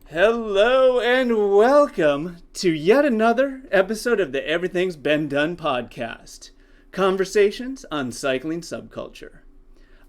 Hello and welcome to yet another episode of the Everything's Been Done podcast. Conversations on cycling subculture.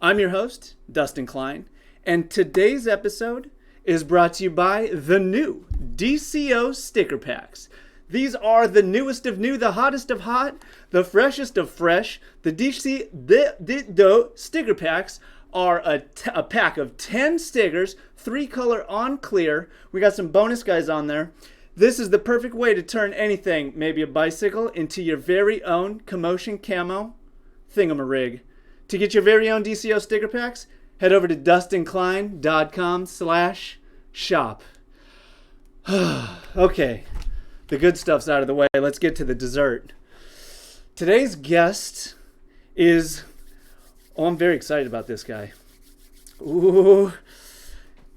I'm your host, Dustin Klein, and today's episode is brought to you by the new DCO sticker packs. These are the newest of new, the hottest of hot, the freshest of fresh. The sticker packs are a pack of 10 stickers, 3-color on clear. We got some bonus guys on there. This is the perfect way to turn anything, maybe a bicycle, into your very own Commotion Camo thingamarig. To get your very own DCO sticker packs, head over to dustincline.com/shop. Okay, the good stuff's out of the way. Let's get to the dessert. Today's guest is... Oh, I'm very excited about this guy. Ooh.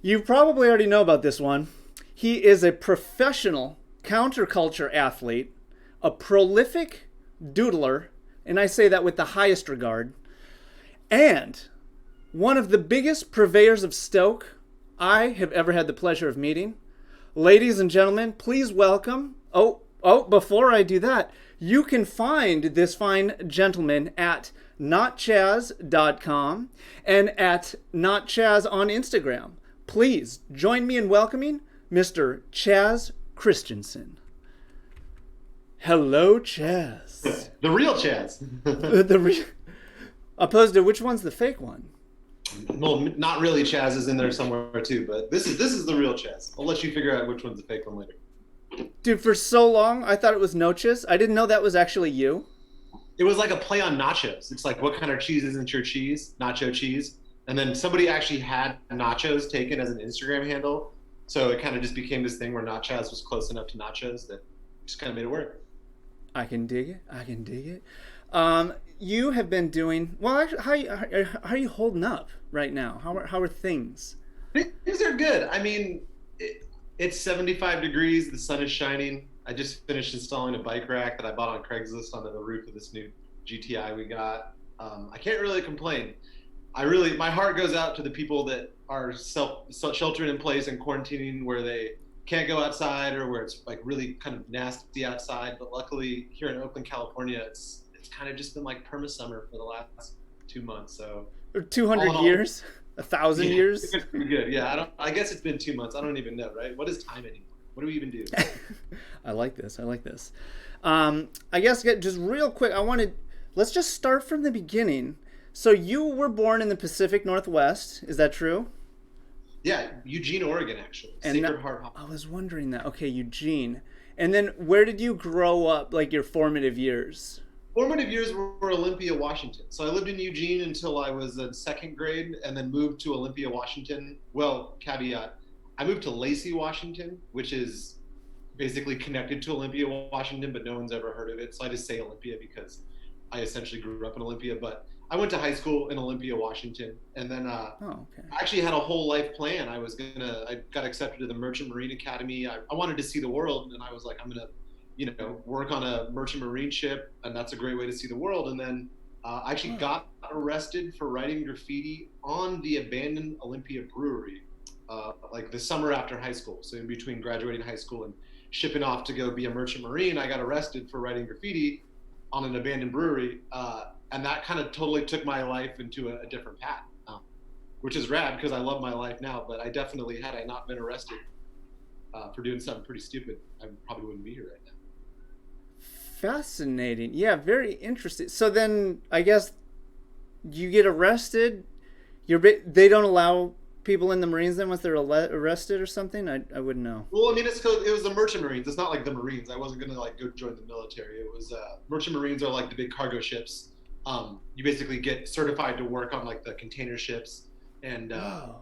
You probably already know about this one. He is a professional counterculture athlete, a prolific doodler, and I say that with the highest regard, and one of the biggest purveyors of stoke I have ever had the pleasure of meeting. Ladies and gentlemen, please welcome... before I do that, you can find this fine gentleman at notchas.com and at notchas on Instagram. Please join me in welcoming Mr. CHAS Christensen. Hello, CHAS. The real CHAS. Opposed to which one's the fake one? Well, not really. CHAS is in there somewhere too, but this is the real CHAS. I'll let you figure out which one's the fake one later. Dude, for so long, I thought it was Noches. I didn't know that was actually you. It was like a play on nachos. It's like, what kind of cheese isn't your cheese? Nacho cheese. And then somebody actually had nachos taken as an Instagram handle. So it kind of just became this thing where Nachos was close enough to nachos that just kind of made it work. I can dig it. You have been doing well. Actually, how are you holding up right now? How are things? Things are good. I mean, it's 75 degrees. The sun is shining. I just finished installing a bike rack that I bought on Craigslist onto the roof of this new GTI we got. I can't really complain. My heart goes out to the people that are sheltering in place and quarantining where they can't go outside or where it's like really kind of nasty outside. But luckily here in Oakland, California, it's kind of just been like perma summer for the last 2 months. So 200 years, 1,000 years. It's pretty good. Yeah, I guess it's been 2 months. I don't even know, right? What is time anymore? What do we even do? I like this. I guess just real quick, let's just start from the beginning. So you were born in the Pacific Northwest. Is that true? Yeah, Eugene, Oregon, actually. And Sacred Heart Hospital. I was wondering that. Okay, Eugene. And then where did you grow up, like your formative years? Formative years were Olympia, Washington. So I lived in Eugene until I was in second grade and then moved to Olympia, Washington. Well, caveat, I moved to Lacey, Washington, which is basically connected to Olympia, Washington, but no one's ever heard of it. So I just say Olympia because I essentially grew up in Olympia. But I went to high school in Olympia, Washington. And then I actually had a whole life plan. I got accepted to the Merchant Marine Academy. I wanted to see the world. And I was like, I'm going to work on a merchant marine ship, and that's a great way to see the world. And then I actually got arrested for writing graffiti on the abandoned Olympia brewery, like the summer after high school. So in between graduating high school and shipping off to go be a merchant marine, I got arrested for writing graffiti on an abandoned brewery, and that kind of totally took my life into a different path, which is rad because I love my life now. But I definitely, had I not been arrested for doing something pretty stupid, I probably wouldn't be here right now. Fascinating. Yeah, very interesting. So then I guess you get arrested. They don't allow people in the Marines then once they're arrested or something? I wouldn't know. Well, I mean, it was the Merchant Marines. It's not like the Marines. I wasn't going to like go join the military. It was Merchant Marines are like the big cargo ships. You basically get certified to work on like the container ships. And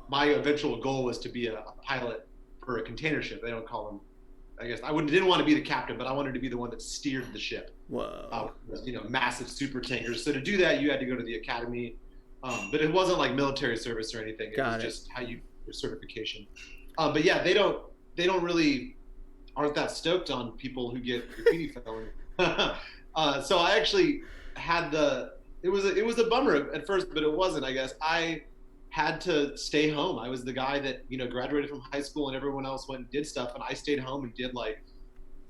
my eventual goal was to be a pilot for a container ship. They don't call them. I guess didn't want to be the captain, but I wanted to be the one that steered the ship. Whoa. Massive super tankers. So to do that, you had to go to the academy, but it wasn't like military service or anything. It was just how your certification. But yeah, they don't really aren't that stoked on people who get graffiti felony. So I actually had it was a bummer at first, but it wasn't. I guess had to stay home. I was the guy that, graduated from high school and everyone else went and did stuff. And I stayed home and did like,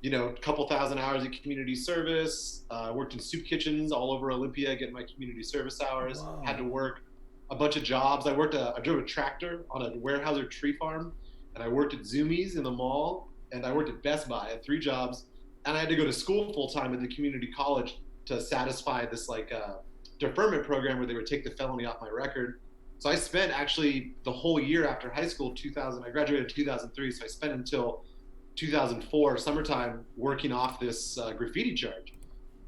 a couple thousand hours of community service. Worked in soup kitchens all over Olympia, getting my community service hours. Wow. Had to work a bunch of jobs. I drove a tractor on a Weyerhaeuser tree farm, and I worked at Zoomies in the mall, and I worked at Best Buy. I had 3 jobs, and I had to go to school full time at the community college to satisfy this like deferment program where they would take the felony off my record. So I spent actually the whole year after high school, I graduated in 2003, so I spent until 2004 summertime working off this graffiti charge.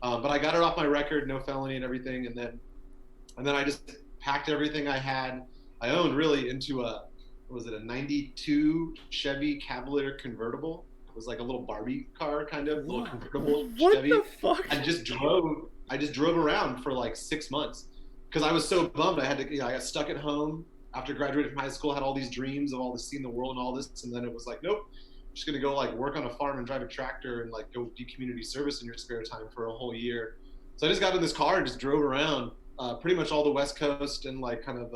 But I got it off my record, no felony and everything, and then I just packed everything I had, I owned really, into a 92 Chevy Cavalier convertible. It was like a little Barbie car, kind of, little convertible what Chevy. The fuck? I just drove around for like 6 months because I was so bummed. I got stuck at home after graduating from high school, had all these dreams of all this, seeing the world and all this, and then it was like, nope, I'm just gonna go like work on a farm and drive a tractor and like go do community service in your spare time for a whole year. So I just got in this car and just drove around pretty much all the West Coast and like kind of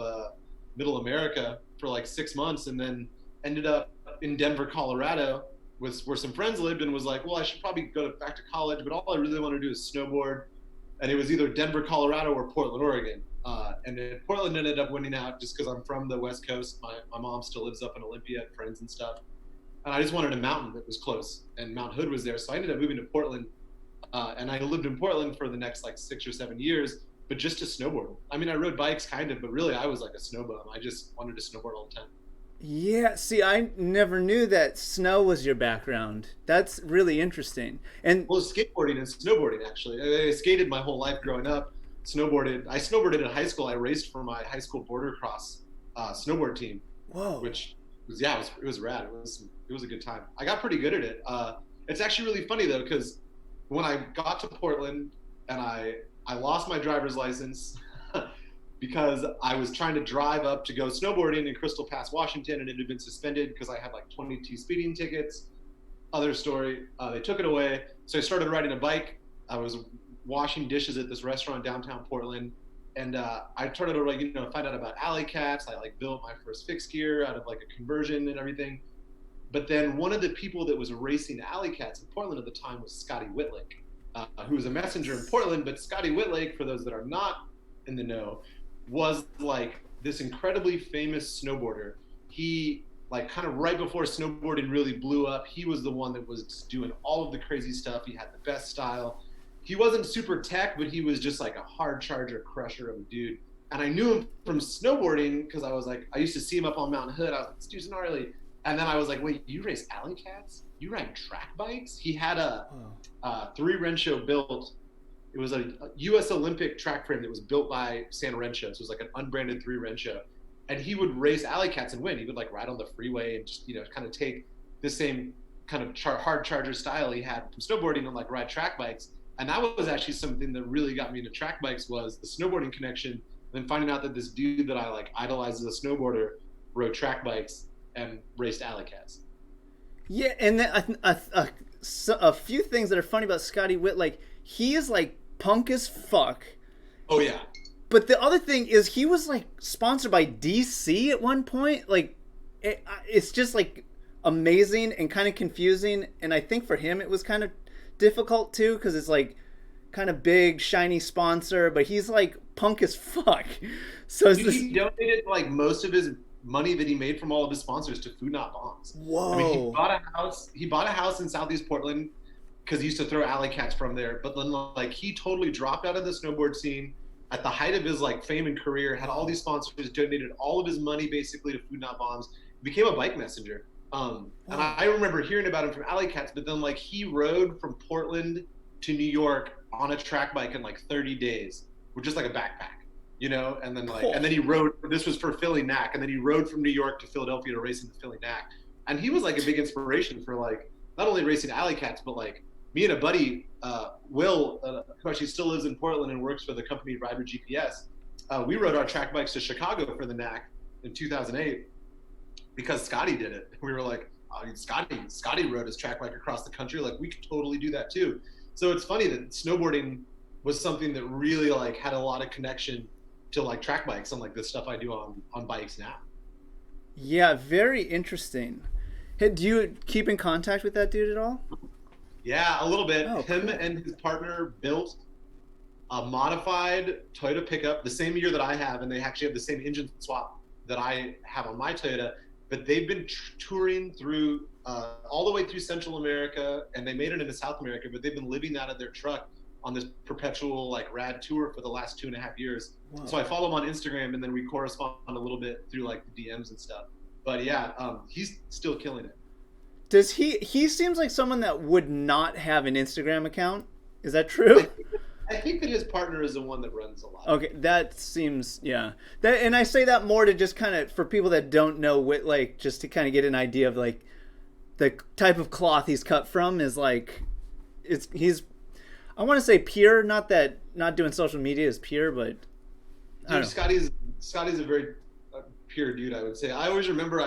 middle America for like 6 months, and then ended up in Denver, Colorado, where some friends lived, and was like, well, I should probably go back to college, but all I really want to do is snowboard. And it was either Denver, Colorado, or Portland, Oregon. And then Portland ended up winning out just because I'm from the West Coast. My mom still lives up in Olympia, friends and stuff. And I just wanted a mountain that was close, and Mount Hood was there. So I ended up moving to Portland, and I lived in Portland for the next like 6 or 7 years, but just to snowboard. I mean, I rode bikes kind of, but really I was like a snow bum. I just wanted to snowboard all the time. Yeah, see, I never knew that snow was your background. That's really interesting. And well, skateboarding and snowboarding, actually. I skated my whole life growing up, snowboarded. I snowboarded in high school. I raced for my high school border cross snowboard team. Whoa. Which was, it was rad. It was a good time. I got pretty good at it. It's actually really funny though, because when I got to Portland and I lost my driver's license because I was trying to drive up to go snowboarding in Crystal Pass, Washington, and it had been suspended because I had like 22 speeding tickets. Other story, they took it away. So I started riding a bike. I was washing dishes at this restaurant downtown Portland, and I started to like, find out about alleycats. I like built my first fixed gear out of like a conversion and everything. But then one of the people that was racing alleycats in Portland at the time was Scotty Whitlake, who was a messenger in Portland. But Scotty Whitlake, for those that are not in the know, was like this incredibly famous snowboarder. He, like, kind of right before snowboarding really blew up, he was the one that was doing all of the crazy stuff. He had the best style. He wasn't super tech, but he was just like a hard charger crusher of a dude. And I knew him from snowboarding because I used to see him up on Mount Hood. I was like, this dude's gnarly. And then I was like, wait, you race alleycats? You ride track bikes? He had a 3-Rencho built. It was a U.S. Olympic track frame that was built by San Rencho. So it was like an unbranded 3-Rencho. And he would race alleycats and win. He would like ride on the freeway and just, kind of take the same kind of hard charger style he had from snowboarding and like ride track bikes. And that was actually something that really got me into track bikes, was the snowboarding connection. And then finding out that this dude that I like idolized as a snowboarder rode track bikes and raced alleycats. Yeah, and then a few things that are funny about Scotty Whitlake. He is like punk as fuck. Oh yeah. But the other thing is he was like sponsored by DC at one point. Like it's just like amazing and kind of confusing. And I think for him it was kind of difficult too, because it's like kind of big shiny sponsor, but he's like punk as fuck. So he donated like most of his money that he made from all of his sponsors to Food Not Bombs. Whoa. I mean, he bought a house in Southeast Portland because he used to throw alleycats from there. But then like he totally dropped out of the snowboard scene at the height of his like fame and career, had all these sponsors, donated all of his money basically to Food Not Bombs, became a bike messenger. And I remember hearing about him from alleycats, but then like he rode from Portland to New York on a track bike in like 30 days with just like a backpack, and then and then he rode, this was for Philly Knack, and then he rode from New York to Philadelphia to race in the Philly Knack. And he was like a big inspiration for like not only racing alleycats, but like me and a buddy, Will, who actually still lives in Portland and works for the company Rider GPS. We rode our track bikes to Chicago for the Knack in 2008 because Scotty did it. We were like, oh, Scotty rode his track bike across the country. Like, we could totally do that too. So it's funny that snowboarding was something that really like had a lot of connection to like track bikes and like the stuff I do on bikes now. Yeah, very interesting. Hey, do you keep in contact with that dude at all? Yeah, a little bit. Oh, Him cool. and his partner built a modified Toyota pickup the same year that I have, and they actually have the same engine swap that I have on my Toyota. But they've been touring through all the way through Central America, and they made it into South America. But they've been living out of their truck on this perpetual like rad tour for the last 2.5 years. Whoa. So I follow him on Instagram, and then we correspond a little bit through like the DMs and stuff. But yeah, he's still killing it. Does he seems like someone that would not have an Instagram account. Is that true? I think that his partner is the one that runs a lot. Okay, that seems, yeah. That, and I say that more to just kind of, for people that don't know what, like, just to kind of get an idea of like the type of cloth he's cut from is like, he's, I want to say pure, not doing social media is pure, but dude, Scotty's a very pure dude, I would say. I always remember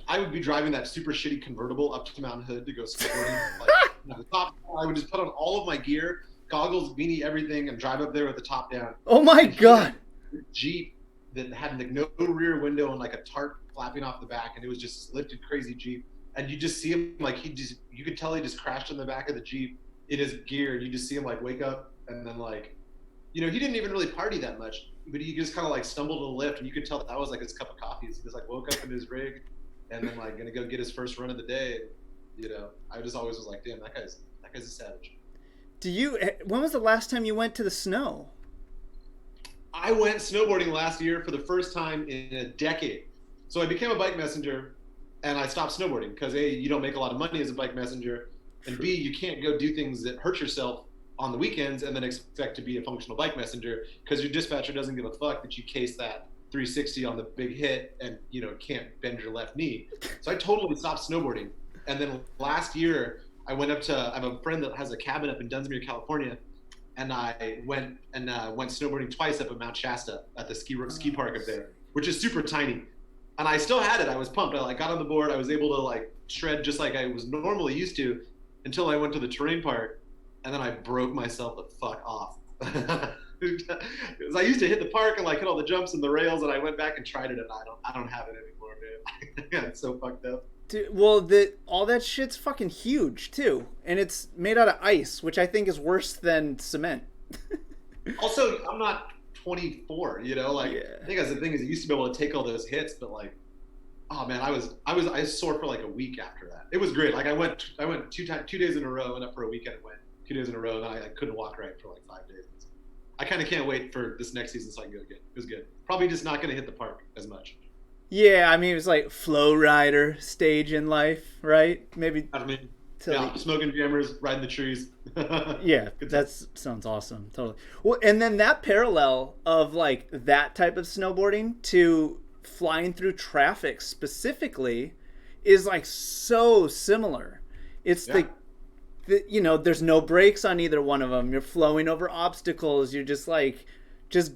I would be driving that super shitty convertible up to Mount Hood to go snowboarding. Like, the top, I would just put on all of my gear, goggles, beanie, everything, and drive up there with the top down. Oh my God. Jeep that had like no rear window and like a tarp flapping off the back, and it was just lifted crazy Jeep. And you just see him like you could tell he just crashed in the back of the Jeep in his gear. And you just see him like wake up and then like, he didn't even really party that much, but he just kind of like stumbled to the lift, and you could tell that was like his cup of coffee. He just like woke up in his rig and then like gonna go get his first run of the day. I just always was like, damn, that guy's a savage. When was the last time you went to the snow? I went snowboarding last year for the first time in a decade. So I became a bike messenger and I stopped snowboarding because A, you don't make a lot of money as a bike messenger, and B, you can't go do things that hurt yourself on the weekends and then expect to be a functional bike messenger because your dispatcher doesn't give a fuck that you case that 360 on the big hit and can't bend your left knee. So I totally stopped snowboarding. And then last year I have a friend that has a cabin up in Dunsmuir, California, and I went snowboarding twice up at Mount Shasta at the ski park up there, which is super tiny. And I still had it. I was pumped. I got on the board. I was able to like shred just like I was normally used to until I went to the terrain park, and then I broke myself the fuck off. Because I used to hit the park and like hit all the jumps and the rails, and I went back and tried it, and I don't have it anymore, man. It's so fucked up. Dude, well, all that shit's fucking huge too, and it's made out of ice, which I think is worse than cement. Also, I'm not 24, Yeah. I think that's the thing is I used to be able to take all those hits, but like, oh man, I was sore for like a week after that. It was great. Like I went 2 days in a row, went up for a weekend and went 2 days in a row, and I couldn't walk right for like 5 days. I kind of can't wait for this next season so I can go again. It was good. Probably just not going to hit the park as much. Yeah, I mean, it was like flow rider stage in life, right? Maybe. Smoking jammers, riding the trees. Yeah, that sounds awesome. Totally. Well, and then that parallel of like that type of snowboarding to flying through traffic specifically is like so similar. It's there's no brakes on either one of them. You're flowing over obstacles. You're just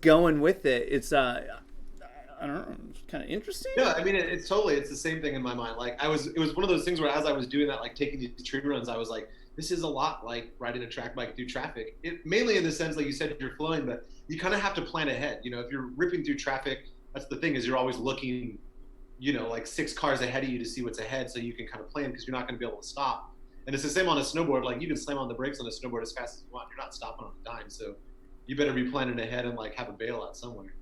going with it. It's I don't know, it's kind of interesting. Yeah, I mean, it's the same thing in my mind. Like it was one of those things where as I was doing that, like taking these tree runs, I was like, this is a lot like riding a track bike through traffic. It mainly in the sense, like you said, you're flowing, but you kind of have to plan ahead. If you're ripping through traffic, that's the thing is you're always looking, like 6 cars ahead of you to see what's ahead, so you can kind of plan because you're not going to be able to stop. And it's the same on a snowboard. Like you can slam on the brakes on a snowboard as fast as you want. You're not stopping on a dime, so you better be planning ahead and like have a bailout somewhere.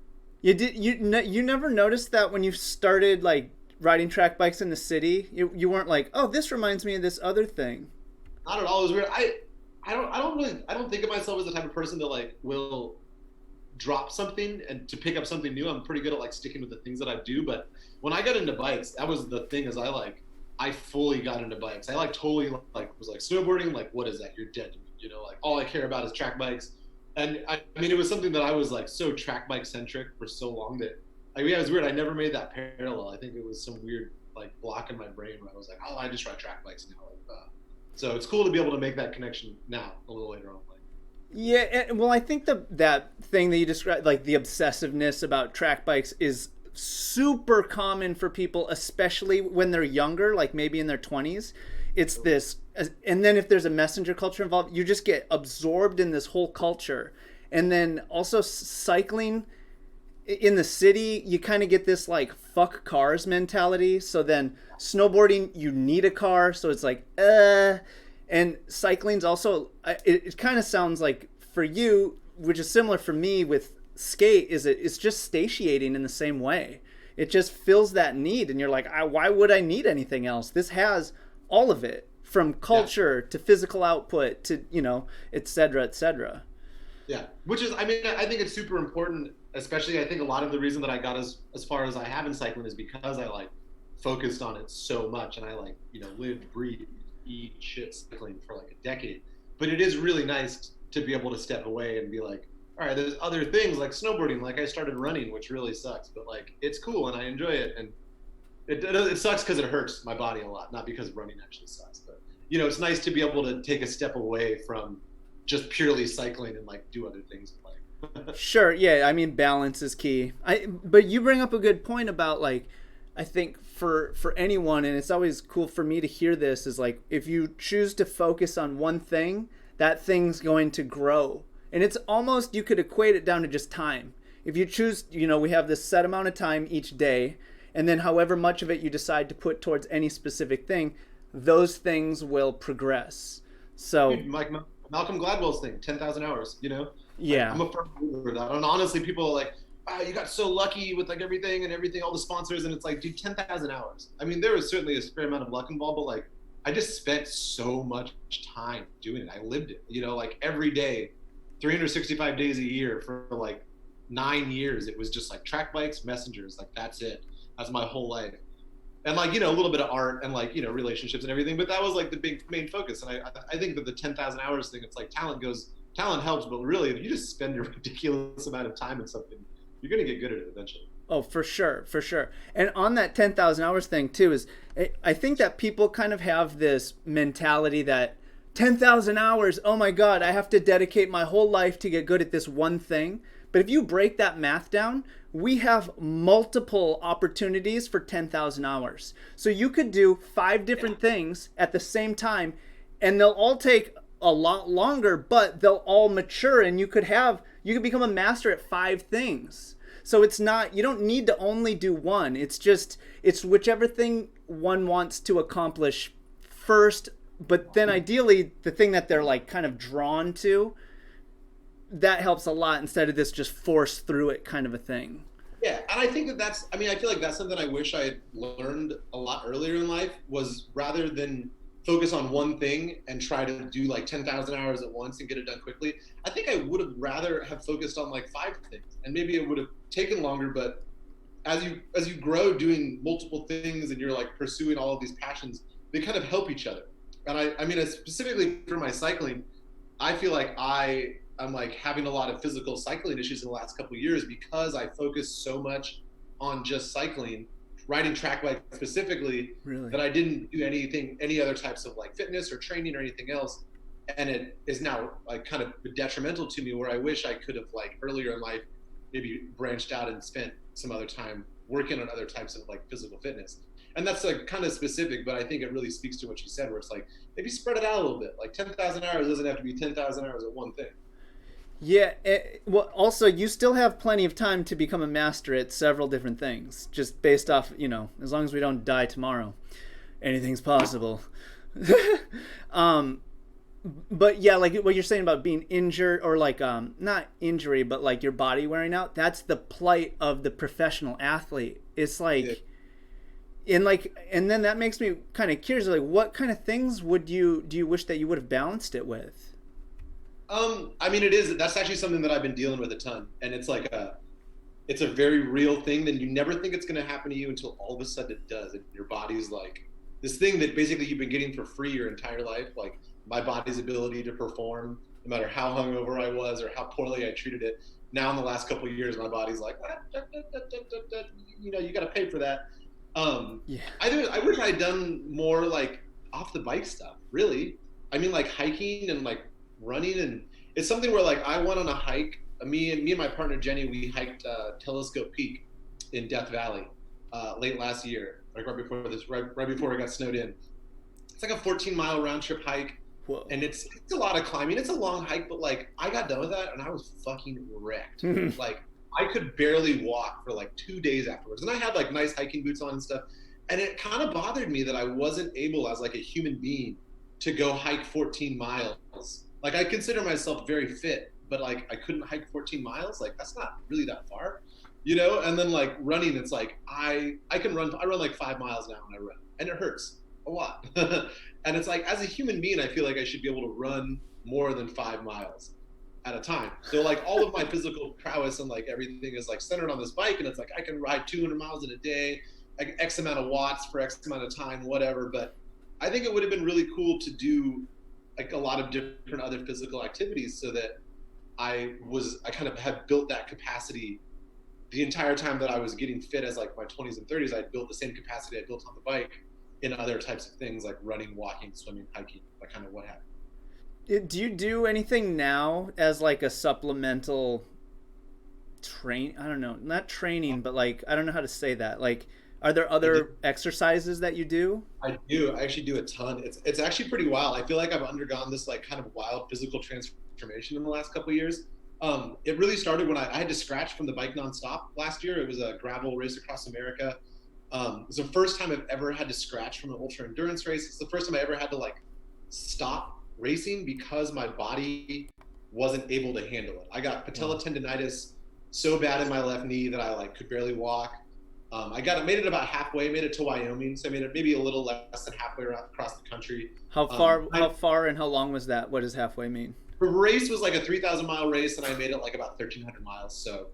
You never noticed that when you started like riding track bikes in the city, you weren't like, oh, this reminds me of this other thing. Not at all. It was weird. I don't think of myself as the type of person that like will drop something and to pick up something new. I'm pretty good at like sticking with the things that I do. But when I got into bikes, that was the thing is I fully got into bikes. I like totally like was like snowboarding. Like, what is that? You're dead to me. Like all I care about is track bikes. And I mean, it was something that I was like so track bike centric for so long that it was weird. I never made that parallel. I think it was some weird like block in my brain where I was like, oh, I just ride track bikes now. So it's cool to be able to make that connection now a little later on. Yeah, well, I think that thing that you described, like the obsessiveness about track bikes, is super common for people, especially when they're younger, like maybe in their 20s. It's this, and then if there's a messenger culture involved, you just get absorbed in this whole culture. And then also cycling, in the city, you kind of get this like fuck cars mentality. So then snowboarding, you need a car. So it's like, and cycling's also, it kind of sounds like for you, which is similar for me with skate, is it's just satiating in the same way. It just fills that need. And you're like, why would I need anything else? This has all of it, from culture to physical output to, et cetera, et cetera. Yeah. Which is, I mean, I think it's super important, especially I think a lot of the reason that I got as far as I have in cycling is because I like focused on it so much, and I like, lived, breathed, eat, shit cycling for like a decade. But it is really nice to be able to step away and be like, all right, there's other things like snowboarding, like I started running, which really sucks, but like it's cool and I enjoy it. And it sucks because it hurts my body a lot, not because running actually sucks. But it's nice to be able to take a step away from just purely cycling and like do other things in life. Sure, yeah. I mean, balance is key. But you bring up a good point about like, I think for anyone, and it's always cool for me to hear this, is like if you choose to focus on one thing, that thing's going to grow. And it's almost, you could equate it down to just time. If you choose, we have this set amount of time each day, and then however much of it you decide to put towards any specific thing, those things will progress. So, dude, like Malcolm Gladwell's thing, 10,000 hours, Yeah. I'm a firm believer of that. And honestly, people are like, wow, you got so lucky with like everything, all the sponsors. And it's like, dude, 10,000 hours. I mean, there was certainly a fair amount of luck involved, but like, I just spent so much time doing it. I lived it, like every day, 365 days a year for like 9 years. It was just like track bikes, messengers, like that's it. That's my whole life. And like, a little bit of art and like, relationships and everything, but that was like the big main focus. And I think that the 10,000 hours thing, it's like talent helps, but really if you just spend a ridiculous amount of time in something, you're going to get good at it eventually. Oh, for sure. And on that 10,000 hours thing too, is I think that people kind of have this mentality that 10,000 hours, oh my God, I have to dedicate my whole life to get good at this one thing. But if you break that math down, we have multiple opportunities for 10,000 hours. So you could do 5 different things at the same time, and they'll all take a lot longer, but they'll all mature, and you could become a master at 5 things. So it's not, you don't need to only do one. It's whichever thing one wants to accomplish first. But then ideally, the thing that they're like kind of drawn to, that helps a lot instead of this just force through it kind of a thing. Yeah, and I think I feel like that's something I wish I had learned a lot earlier in life, was rather than focus on one thing and try to do like 10,000 hours at once and get it done quickly. I think I would have rather have focused on like 5 things, and maybe it would have taken longer, but as you grow doing multiple things and you're like pursuing all of these passions, they kind of help each other. And I mean, specifically for my cycling, I feel like I'm like having a lot of physical cycling issues in the last couple of years because I focused so much on just cycling, riding track bike specifically, really? That I didn't do any other types of like fitness or training or anything else. And it is now like kind of detrimental to me, where I wish I could have like earlier in life maybe branched out and spent some other time working on other types of like physical fitness. And that's like kind of specific, but I think it really speaks to what you said, where it's like, maybe spread it out a little bit. Like 10,000 hours doesn't have to be 10,000 hours at one thing. Yeah. Well, also, you still have plenty of time to become a master at several different things, just based off, as long as we don't die tomorrow, anything's possible. But yeah, like what you're saying about being injured, or like, not injury, but like your body wearing out, that's the plight of the professional athlete. It's like, yeah. And then that makes me kind of curious, like what kind of things do you wish that you would have balanced it with? I mean, that's actually something that I've been dealing with a ton, and it's like it's a very real thing that you never think it's going to happen to you until all of a sudden it does. And your body's like this thing that basically you've been getting for free your entire life. Like my body's ability to perform, no matter how hungover I was or how poorly I treated it. Now in the last couple of years, my body's like, you got to pay for that. Yeah. I wish I'd done more like off the bike stuff, really. I mean, like hiking and like running, and it's something where like I went on a hike. Me and my partner Jenny, we hiked Telescope Peak in Death Valley late last year, like right before it got snowed in. It's like a 14-mile round trip hike. Whoa. And it's a lot of climbing. It's a long hike, but like I got done with that and I was fucking wrecked. Like I could barely walk for like 2 days afterwards. And I had like nice hiking boots on and stuff. And it kind of bothered me that I wasn't able as like a human being to go hike 14 miles. Like I consider myself very fit, but like I couldn't hike 14 miles. Like that's not really that far, you know? And then like running, it's like I run like 5 miles now when I run, and it hurts a lot. And it's like, as a human being, I feel like I should be able to run more than 5 miles at a time. So like all of my physical prowess and like everything is like centered on this bike, and it's like I can ride 200 miles in a day, like X amount of watts for X amount of time, whatever. But I think it would have been really cool to do like a lot of different other physical activities, so that I kind of had built that capacity the entire time that I was getting fit as like my 20s and 30s. I built the same capacity I built on the bike in other types of things like running, walking, swimming, hiking, like kind of what have you. Do you do anything now as like a supplemental I don't know, not training, but like, I don't know how to say that. Like, are there other exercises that you do? I do. I actually do a ton. It's actually pretty wild. I feel like I've undergone this like kind of wild physical transformation in the last couple of years. It really started when I had to scratch from the bike nonstop last year. It was a gravel race across America. It was the first time I've ever had to scratch from an ultra endurance race. It's the first time I ever had to like stop racing because my body wasn't able to handle it. I got patella tendonitis so bad in my left knee that I like could barely walk. Made it about halfway, made it to Wyoming. So I made it maybe a little less than halfway across the country. How far and how long was that? What does halfway mean? The race was like a 3,000 mile race, and I made it like about 1,300 miles. So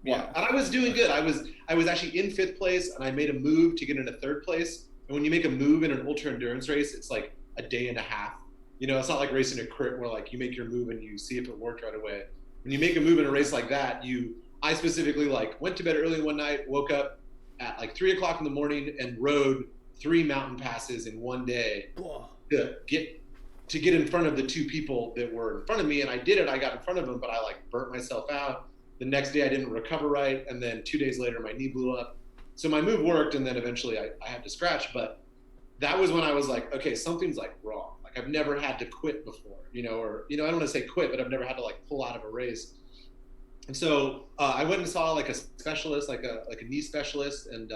yeah, wow. And I was doing good. I was actually in 5th place, and I made a move to get into 3rd place. And when you make a move in an ultra endurance race, it's like a day and a half. You know, it's not like racing a crit where like you make your move and you see if it worked right away. When you make a move in a race like that, I specifically like went to bed early one night, woke up at like 3 o'clock in the morning, and rode 3 mountain passes in one day to get in front of the 2 people that were in front of me. And I did it. I got in front of them, but I like burnt myself out. The next day I didn't recover right. And then 2 days later, my knee blew up. So my move worked. And then eventually I had to scratch. But that was when I was like, okay, something's like wrong. Like I've never had to quit before, I don't want to say quit, but I've never had to like pull out of a race. And so I went and saw like a specialist, like a knee specialist. And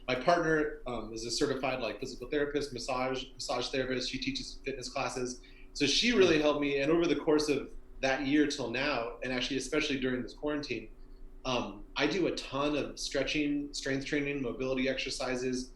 my partner is a certified like physical therapist, massage therapist. She teaches fitness classes. So she really helped me. And over the course of that year till now, and actually especially during this quarantine, I do a ton of stretching, strength training, mobility exercises.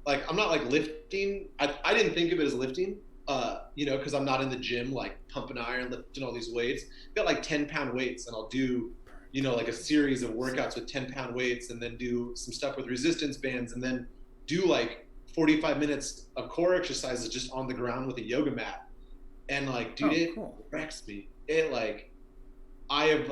Like I'm not like lifting. I didn't think of it as lifting, because I'm not in the gym like pumping iron, lifting all these weights. I've got like 10-pound weights, and I'll do like a series of workouts with 10-pound weights, and then do some stuff with resistance bands, and then do like 45 minutes of core exercises just on the ground with a yoga mat. And like, dude, it wrecks me. It like, I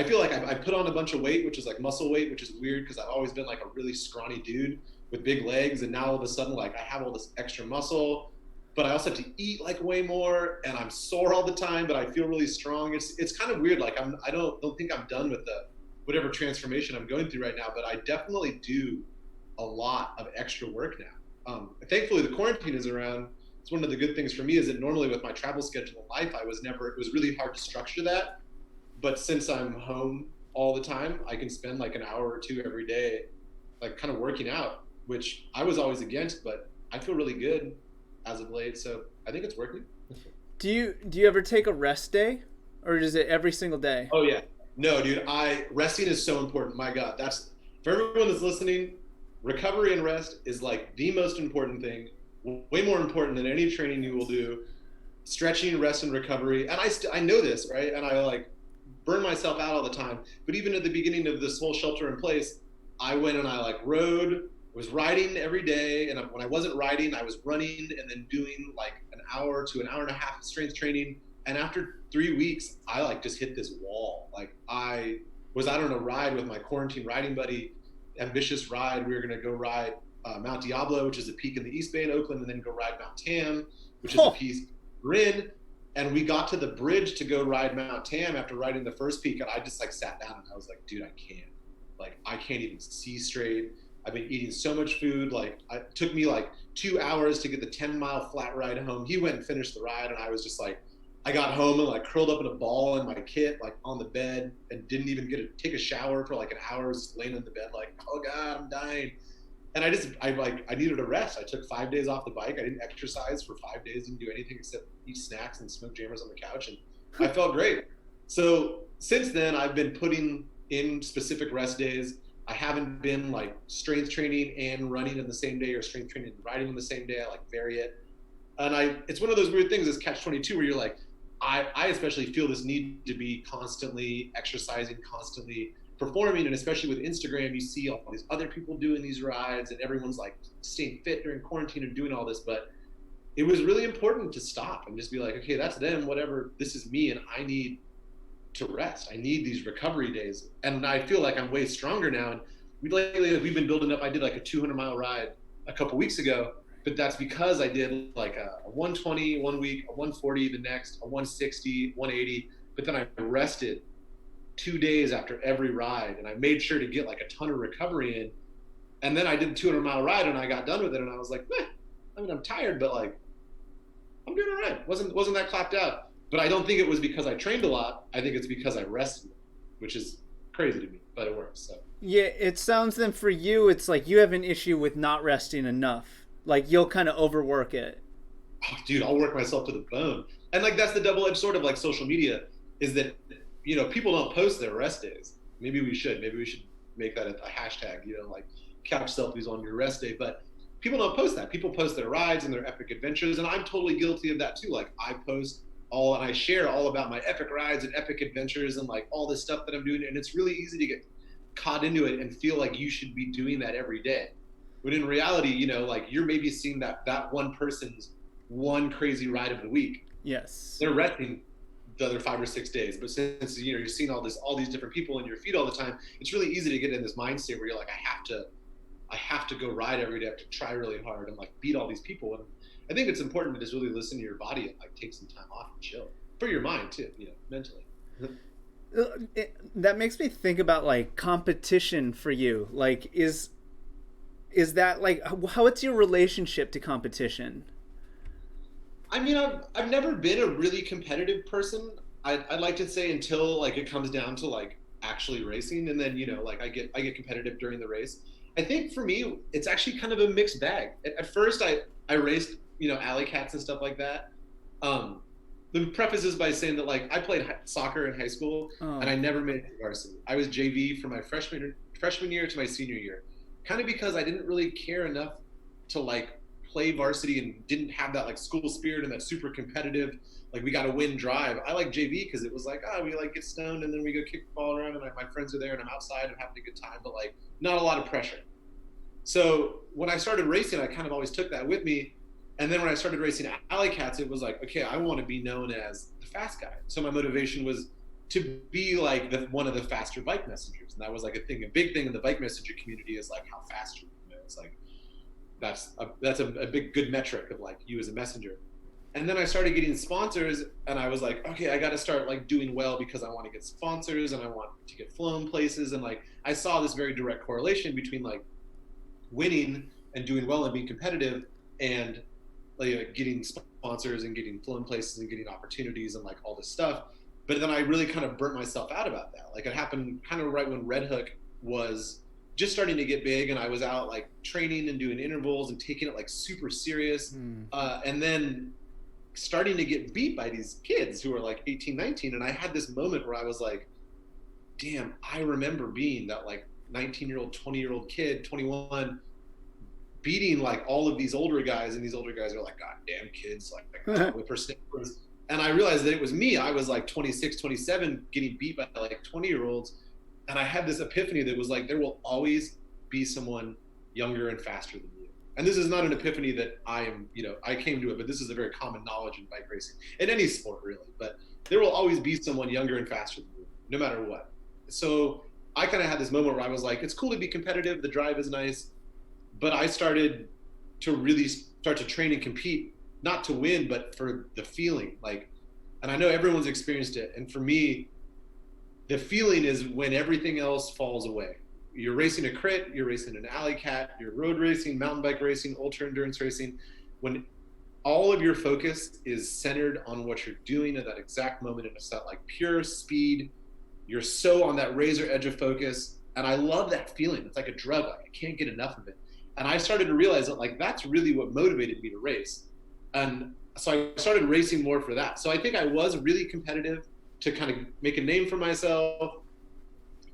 feel like I put on a bunch of weight, which is like muscle weight, which is weird because I've always been like a really scrawny dude with big legs. And now all of a sudden, like I have all this extra muscle, but I also have to eat like way more, and I'm sore all the time, but I feel really strong. It's kind of weird. Like I don't think I'm done with whatever transformation I'm going through right now, but I definitely do a lot of extra work now. Thankfully the quarantine is around. It's one of the good things for me is that normally with my travel schedule in life, it was really hard to structure that. But since I'm home all the time, I can spend like an hour or 2 every day, like kind of working out, which I was always against, but I feel really good as of late. So I think it's working. Do you ever take a rest day, or is it every single day? Oh yeah. No, dude, resting is so important. My God, that's for everyone that's listening, recovery and rest is like the most important thing, way more important than any training you will do. Stretching, rest, and recovery. And I know this, right? And I like burn myself out all the time. But even at the beginning of this whole shelter in place, I went and I like was riding every day. And when I wasn't riding, I was running and then doing like an hour to an hour and a half of strength training. And after 3 weeks, I like just hit this wall. Like I was out on a ride with my quarantine riding buddy, ambitious ride. We were gonna go ride Mount Diablo, which is a peak in the East Bay in Oakland, and then go ride Mount Tam, which is a peak we're in. And we got to the bridge to go ride Mount Tam after riding the first peak, and I just like sat down and I was like, dude, I can't even see straight. I've been eating so much food. Like it took me like 2 hours to get the 10-mile flat ride home. He went and finished the ride, and I was just like, I got home and like curled up in a ball in my kit, like on the bed, and didn't even get to take a shower for like an hour. I was just laying in the bed like, oh God, I'm dying. And I needed a rest. I took 5 days off the bike. I didn't exercise for 5 days, didn't do anything except eat snacks and smoke jammers on the couch. And I felt great. So since then, I've been putting in specific rest days. I haven't been like strength training and running in the same day, or strength training and riding in the same day. I like vary it. And it's one of those weird things, is catch-22, where you're like, I especially feel this need to be constantly exercising, constantly performing. And especially with Instagram, you see all these other people doing these rides and everyone's like staying fit during quarantine and doing all this. But it was really important to stop and just be like, okay, that's them, whatever, this is me, and I need to rest. I need these recovery days. And I feel like I'm way stronger now. And we've been building up. I did like a 200-mile ride a couple weeks ago, but that's because I did like a 120 one week, a 140 the next, a 160, 180. But then I rested 2 days after every ride, and I made sure to get like a ton of recovery in. And then I did the 200-mile ride, and I got done with it, and I was like, I mean, I'm tired, but like, I'm doing all right. Wasn't that clapped out. But I don't think it was because I trained a lot. I think it's because I rested, which is crazy to me, but it works. So. Yeah, it sounds then for you, it's like you have an issue with not resting enough. Like you'll kind of overwork it. Oh, dude, I'll work myself to the bone. And like that's the double-edged sword of like social media, is that, you know, people don't post their rest days. Maybe we should make that a hashtag, you know, like couch selfies on your rest day. But people don't post that. People post their rides and their epic adventures, and I'm totally guilty of that too. Like I post and I share all about my epic rides and epic adventures and like all this stuff that I'm doing. And it's really easy to get caught into it and feel like you should be doing that every day. But in reality, you know, like you're maybe seeing that one person's one crazy ride of the week. Yes. They're resting the other 5 or 6 days. But since, you know, you're seeing all these different people in your feed all the time, it's really easy to get in this mind state where you're like, I have to go ride every day. I have to try really hard and like beat all these people. And I think it's important to just really listen to your body and like take some time off and chill for your mind too, you know, mentally. That makes me think about like competition for you. Like, is that like, what's your relationship to competition? I mean, I've never been a really competitive person. I'd like to say until like it comes down to like actually racing, and then, you know, like I get competitive during the race. I think for me, it's actually kind of a mixed bag. At first, I raced, you know, alleycats and stuff like that. The preface is by saying that like I played soccer in high school, and I never made it to varsity. I was JV from my freshman year to my senior year, kind of because I didn't really care enough to like play varsity and didn't have that like school spirit and that super competitive, like we got to win drive. I like JV because it was like, we like get stoned and then we go kick the ball around and like, my friends are there and I'm outside and having a good time, but like not a lot of pressure. So when I started racing, I kind of always took that with me. And then when I started racing alleycats, it was like, okay, I want to be known as the fast guy. So my motivation was to be like one of the faster bike messengers. And that was like a thing. A big thing in the bike messenger community is like how fast you are. It's like, that's a big good metric of like you as a messenger. And then I started getting sponsors, and I was like, okay, I got to start like doing well because I want to get sponsors and I want to get flown places. And like, I saw this very direct correlation between like winning and doing well and being competitive and like getting sponsors and getting flown places and getting opportunities and like all this stuff. But then I really kind of burnt myself out about that. Like it happened kind of right when Red Hook was just starting to get big, and I was out like training and doing intervals and taking it like super serious. And then starting to get beat by these kids who are like 18, 19. And I had this moment where I was like, damn, I remember being that like 19-year-old, 20-year-old kid, 21, beating like all of these older guys, and these older guys are like goddamn kids, like whippersnappers. And I realized that it was me. I was like 26, 27, getting beat by like 20-year-olds. And I had this epiphany that was like, there will always be someone younger and faster than you. And this is not an epiphany that I came to it, but this is a very common knowledge in bike racing, in any sport really. But there will always be someone younger and faster than you, no matter what. So I kind of had this moment where I was like, it's cool to be competitive. The drive is nice. But I started to really start to train and compete, not to win, but for the feeling. Like, and I know everyone's experienced it. And for me, the feeling is when everything else falls away. You're racing a crit, you're racing an alley cat, you're road racing, mountain bike racing, ultra endurance racing. When all of your focus is centered on what you're doing at that exact moment, and it's that like pure speed. You're so on that razor edge of focus, and I love that feeling. It's like a drug. Like I can't get enough of it. And I started to realize that like that's really what motivated me to race. And so I started racing more for that. So I think I was really competitive to kind of make a name for myself,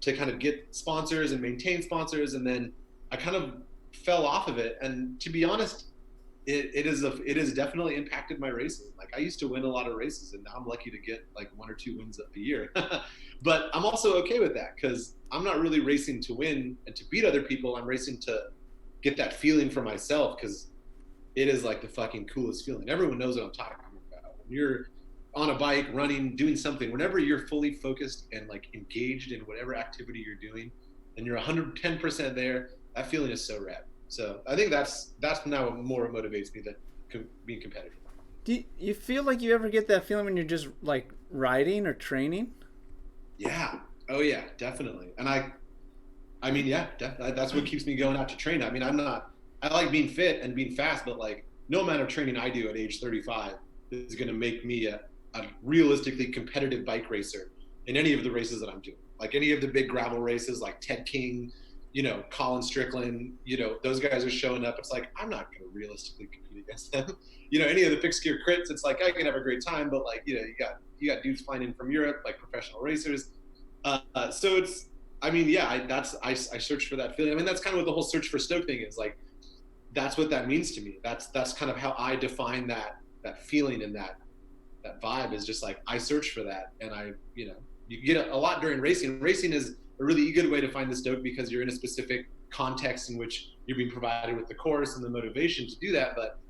to kind of get sponsors and maintain sponsors, and then I kind of fell off of it. And to be honest, it has definitely impacted my racing. Like I used to win a lot of races, and now I'm lucky to get like 1 or 2 wins a year. But I'm also okay with that because I'm not really racing to win and to beat other people. I'm racing to get that feeling for myself, because it is like the fucking coolest feeling. Everyone knows what I'm talking about. When you're on a bike, running, doing something, whenever you're fully focused and like engaged in whatever activity you're doing, and you're 110% there, that feeling is so rad. So I think that's now more what motivates me than being competitive. Do you feel like you ever get that feeling when you're just like riding or training? Yeah. Oh yeah, definitely. And I mean, yeah, that's what keeps me going out to train. I mean, I like being fit and being fast, but like no amount of training I do at age 35 is going to make me a realistically competitive bike racer in any of the races that I'm doing. Like any of the big gravel races, like Ted King, Colin Strickland, those guys are showing up. It's like, I'm not going to realistically compete against them. Any of the fixed gear crits, it's like, I can have a great time, but like, you got dudes flying in from Europe, like professional racers. So it's, I mean, yeah, I search for that feeling. I mean, that's kind of what the whole search for Stoke thing is. Like, that's what that means to me. That's kind of how I define that feeling, and that vibe is just like, I search for that. And you get a lot during racing. Racing is a really good way to find the Stoke because you're in a specific context in which you're being provided with the course and the motivation to do that. But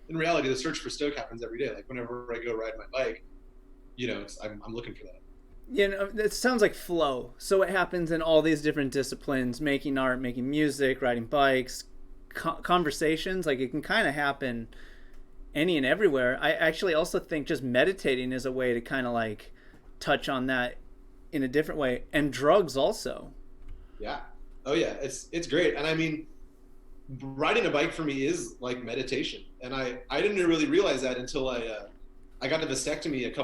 in reality, the search for Stoke happens every day. Like whenever I go ride my bike, I'm looking for that. It sounds like flow. So it happens in all these different disciplines: making art, making music, riding bikes, conversations. Like it can kind of happen any and everywhere. I actually also think just meditating is a way to kind of like touch on that in a different way, and drugs also. Yeah. Oh yeah, it's great. And I mean, riding a bike for me is like meditation, and I didn't really realize that until I got a vasectomy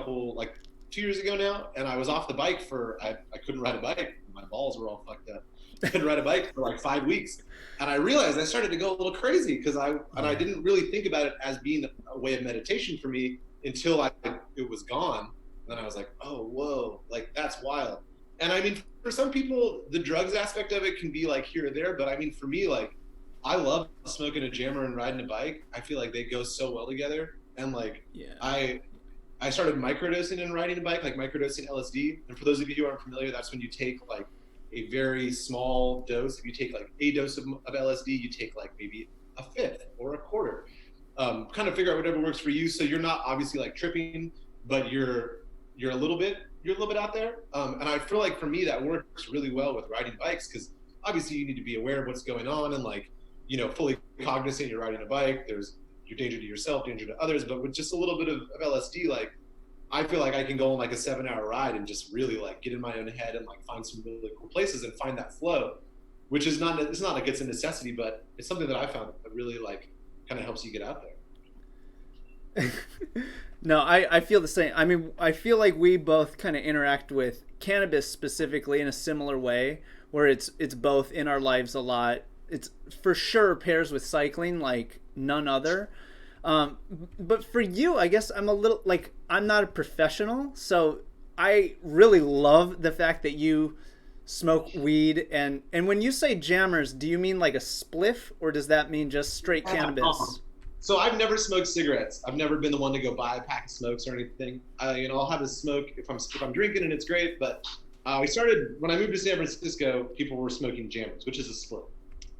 2 years ago now, and I was off the bike I couldn't ride a bike. My balls were all fucked up. I couldn't ride a bike for like 5 weeks, and I realized I started to go a little crazy because I didn't really think about it as being a way of meditation for me until it was gone. And then I was like, oh whoa, like that's wild. And I mean, for some people, the drugs aspect of it can be like here or there, but I mean, for me, like I love smoking a jammer and riding a bike. I feel like they go so well together, and like I started microdosing and riding a bike, like microdosing LSD. And for those of you who aren't familiar, that's when you take like a very small dose. If you take like a dose of LSD, you take like maybe a fifth or a quarter. Kind of figure out whatever works for you. So you're not obviously like tripping, but you're a little bit out there. And I feel like for me that works really well with riding bikes, because obviously you need to be aware of what's going on and like, fully cognizant you're riding a bike. There's your danger to yourself, danger to others, but with just a little bit of LSD, like I feel like I can go on like a 7-hour ride and just really like get in my own head and like find some really cool places and find that flow, which is it's not like it's a necessity, but it's something that I found that really like kind of helps you get out there. No, I feel the same. I mean, I feel like we both kind of interact with cannabis specifically in a similar way, where it's both in our lives a lot. It's for sure pairs with cycling like none other. But for you, I guess I'm a little like, I'm not a professional, so I really love the fact that you smoke weed. And when you say jammers, do you mean like a spliff, or does that mean just straight cannabis? So I've never smoked cigarettes. I've never been the one to go buy a pack of smokes or anything. I'll have a smoke if I'm drinking, and it's great. But we started when I moved to San Francisco. People were smoking jammers, which is a split.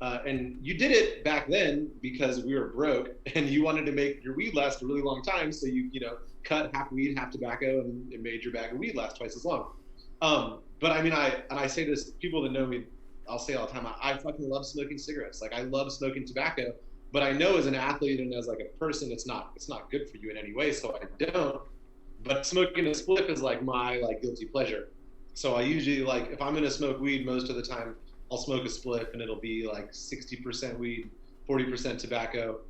And you did it back then because we were broke, and you wanted to make your weed last a really long time. So you cut half weed, half tobacco, and it made your bag of weed last twice as long. But I mean, I say this to people that know me. I'll say all the time, I fucking love smoking cigarettes. Like I love smoking tobacco. But I know as an athlete and as like a person, it's not good for you in any way, so I don't. But smoking a spliff is like my like guilty pleasure. So I usually like, if I'm gonna smoke weed, most of the time I'll smoke a spliff, and it'll be like 60% weed, 40% tobacco.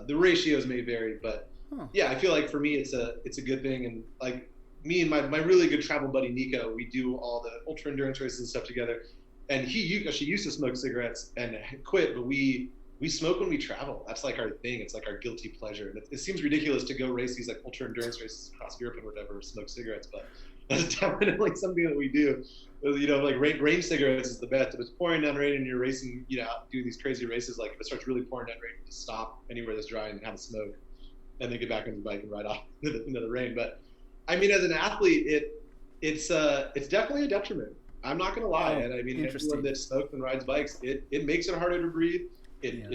The ratios may vary, but Huh. Yeah, I feel like for me it's a good thing. And like me and my really good travel buddy Nico, we do all the ultra endurance races and stuff together. And he actually used to smoke cigarettes and quit, but we smoke when we travel. That's like our thing. It's like our guilty pleasure. And it seems ridiculous to go race these like ultra endurance races across Europe and whatever, smoke cigarettes, but that's definitely something that we do. You know, like rain cigarettes is the best. If it's pouring down rain and you're racing, you know, doing these crazy races, like if it starts really pouring down rain, just stop anywhere that's dry and have a smoke, and then get back on the bike and ride off into the rain. But I mean, as an athlete, it's definitely a detriment. I'm not gonna lie. And I mean, everyone that smokes and rides bikes, it makes it harder to breathe. It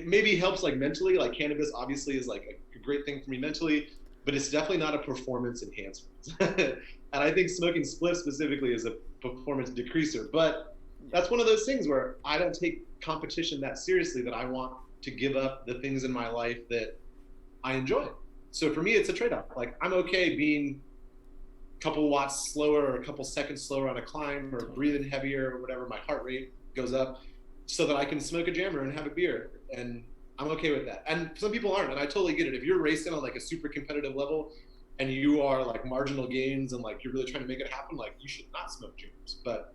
maybe helps like mentally. Like cannabis obviously is like a great thing for me mentally, but it's definitely not a performance enhancement. And I think smoking spliff specifically is a performance decreaser. But that's one of those things where I don't take competition that seriously, that I want to give up the things in my life that I enjoy. So for me, it's a trade-off. Like I'm okay being a couple watts slower or a couple seconds slower on a climb, or breathing heavier or whatever, my heart rate goes up, so that I can smoke a jammer and have a beer. And I'm okay with that. And some people aren't, and I totally get it. If you're racing on like a super competitive level and you are like marginal gains and like you're really trying to make it happen, like you should not smoke jammers. But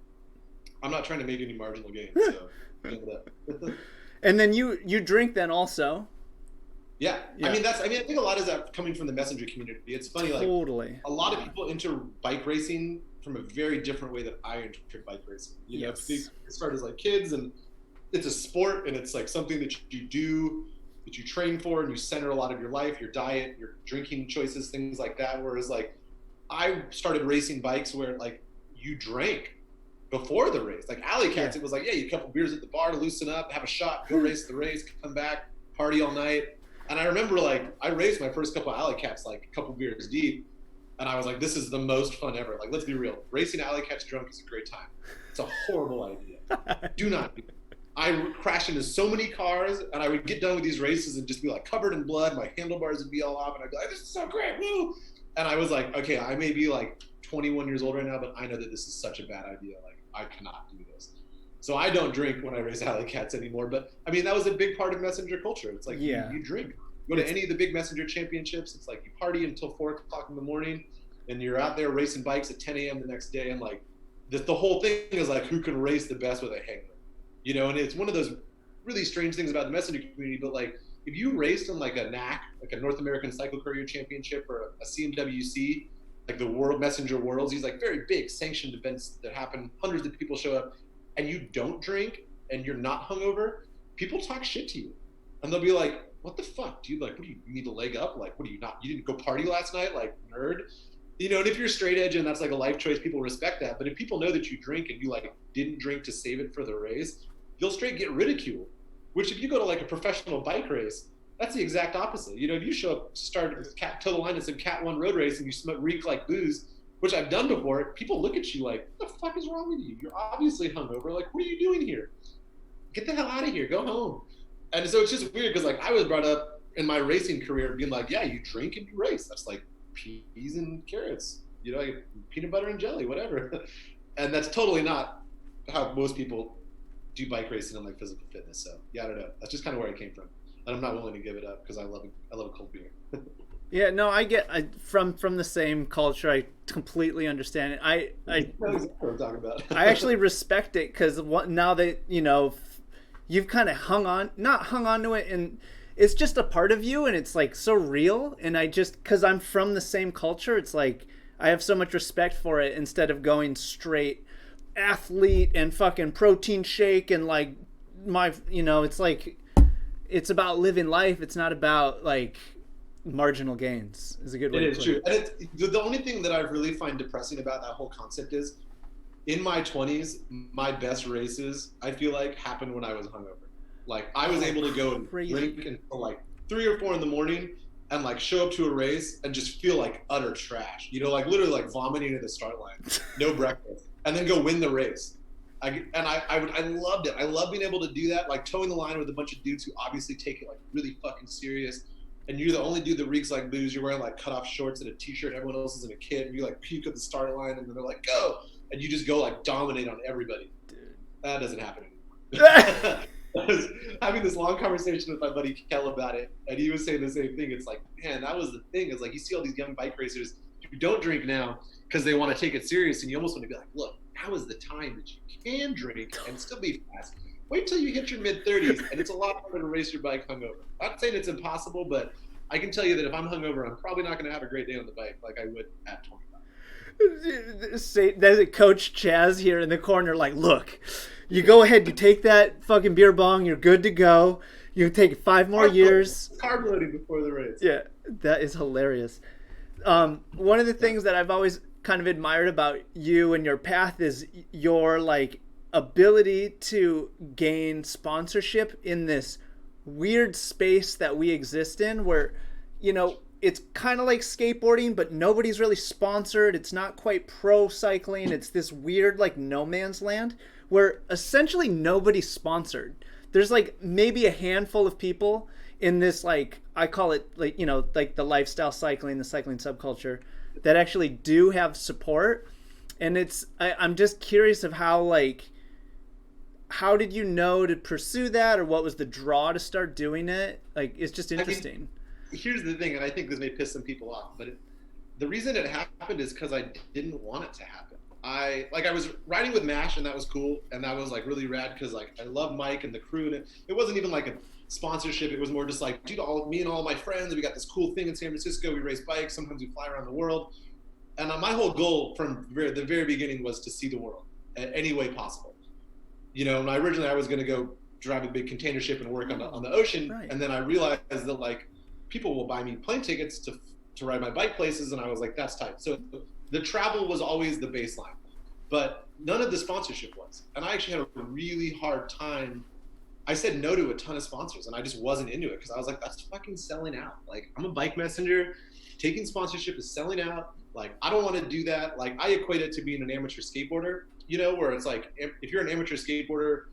I'm not trying to make any marginal gains, so give it up. And then you drink then also. Yeah. I mean, I think a lot of that coming from the messenger community. It's funny, totally. Like a lot of people enter bike racing from a very different way that I entered bike racing. You know, it started as like kids, and it's a sport, and it's like something that you do, that you train for, and you center a lot of your life, your diet, your drinking choices, things like that. Whereas like I started racing bikes where like you drank before the race. Like alleycats, it was like, yeah, you a couple beers at the bar to loosen up, have a shot, go race the race, come back, party all night. And I remember like I raced my first couple alleycats like a couple beers deep, and I was like, this is the most fun ever. Like, let's be real, racing alleycats drunk is a great time. It's a horrible idea. Do not do it. I crashed into so many cars, and I would get done with these races and just be like covered in blood. My handlebars would be all off, and I'd be like, this is so great, woo! And I was like, okay, I may be like 21 years old right now, but I know that this is such a bad idea. Like, I cannot do this. So I don't drink when I race alleycats anymore. But I mean, that was a big part of messenger culture. It's like you drink. You go to any of the big messenger championships. It's like you party until 4 o'clock in the morning, and you're out there racing bikes at 10 a.m. the next day. And like the whole thing is like who can race the best with a hangover, you know? And it's one of those really strange things about the messenger community. But like if you raced in like a NAC, like a North American Cycle Courier Championship, or a CMWC, like the World Messenger Worlds, these like very big sanctioned events that happen, hundreds of people show up, and you don't drink and you're not hungover, people talk shit to you. And they'll be like, what the fuck, dude? Like, what do you need a leg up? Like, what do you not, you didn't go party last night? Like, nerd. You know, and if you're straight edge and that's like a life choice, people respect that. But if people know that you drink and you like didn't drink to save it for the race, you'll straight get ridiculed. Which if you go to like a professional bike race, that's the exact opposite. You know, if you show up, start toe the line at some Cat 1 road race and you reek like booze, which I've done before, people look at you like, what the fuck is wrong with you? You're obviously hungover. Like, what are you doing here? Get the hell out of here. Go home. And so it's just weird because like I was brought up in my racing career being like, yeah, you drink and you race. That's like peas and carrots, you know, like peanut butter and jelly, whatever. And that's totally not how most people do bike racing and like physical fitness. So yeah, I don't know. That's just kind of where I came from. And I'm not willing to give it up because I love a cold beer. Yeah, no, from the same culture. I completely understand it. I know exactly what I'm talking about. I actually respect it because now that you know, you've kind of not hung on to it, and it's just a part of you, and it's like so real. And I just, because I'm from the same culture, it's like I have so much respect for it. Instead of going straight athlete and fucking protein shake and like it's like it's about living life. It's not about like marginal gains. Is a good way to put it. It is true. And it's the only thing that I really find depressing about that whole concept is in my 20s, my best races, I feel like, happened when I was hungover. Like I was able to go and drink until like 3 or 4 in the morning and like show up to a race and just feel like utter trash, you know, like literally like vomiting at the start line, no breakfast, and then go win the race. I loved it. I love being able to do that, like towing the line with a bunch of dudes who obviously take it like really fucking serious. And you're the only dude that reeks like booze. You're wearing like cut off shorts and a t-shirt. Everyone else is in a kit. And you like puke at the start line, and then they're like, go. And you just go like dominate on everybody. Dude. That doesn't happen anymore. I was having this long conversation with my buddy Kel about it, and he was saying the same thing. It's like, man, that was the thing. It's like you see all these young bike racers who don't drink now because they want to take it serious, and you almost want to be like, look, now is the time that you can drink and still be fast. Wait till you hit your mid-30s, and it's a lot harder to race your bike hungover. Not saying it's impossible, but I can tell you that if I'm hungover, I'm probably not going to have a great day on the bike like I would at 25. There's Coach CHAS here in the corner, like, look, you go ahead, you take that fucking beer bong, you're good to go. You take 5 more years. Carb loading before the race. Yeah, that is hilarious. One of the things that I've always kind of admired about you and your path is your like ability to gain sponsorship in this weird space that we exist in, where, you know, it's kind of like skateboarding, but nobody's really sponsored. It's not quite pro cycling. It's this weird like no man's land where essentially nobody's sponsored. There's like maybe a handful of people in this, like, I call it, like, you know, like the lifestyle cycling, the cycling subculture, that actually do have support. And I'm just curious of how how did you know to pursue that, or what was the draw to start doing it? Like, it's just interesting. I mean, here's the thing, and I think this may piss some people off, but the reason it happened is because I didn't want it to happen. I was riding with Mash, and that was cool, and that was like really rad because like I love Mike and the crew, and it wasn't even like a sponsorship. It was more just like, dude, me and all my friends, we got this cool thing in San Francisco. We race bikes. Sometimes we fly around the world. And my whole goal from the very beginning was to see the world in any way possible. You know, and originally I was going to go drive a big container ship and work on the ocean. Right. And then I realized that like people will buy me plane tickets to ride my bike places. And I was like, that's tight. So the travel was always the baseline, but none of the sponsorship was. And I actually had a really hard time. I said no to a ton of sponsors, and I just wasn't into it because I was like, that's fucking selling out. Like, I'm a bike messenger. Taking sponsorship is selling out. Like, I don't want to do that. Like, I equate it to being an amateur skateboarder, you know, where it's like, if you're an amateur skateboarder,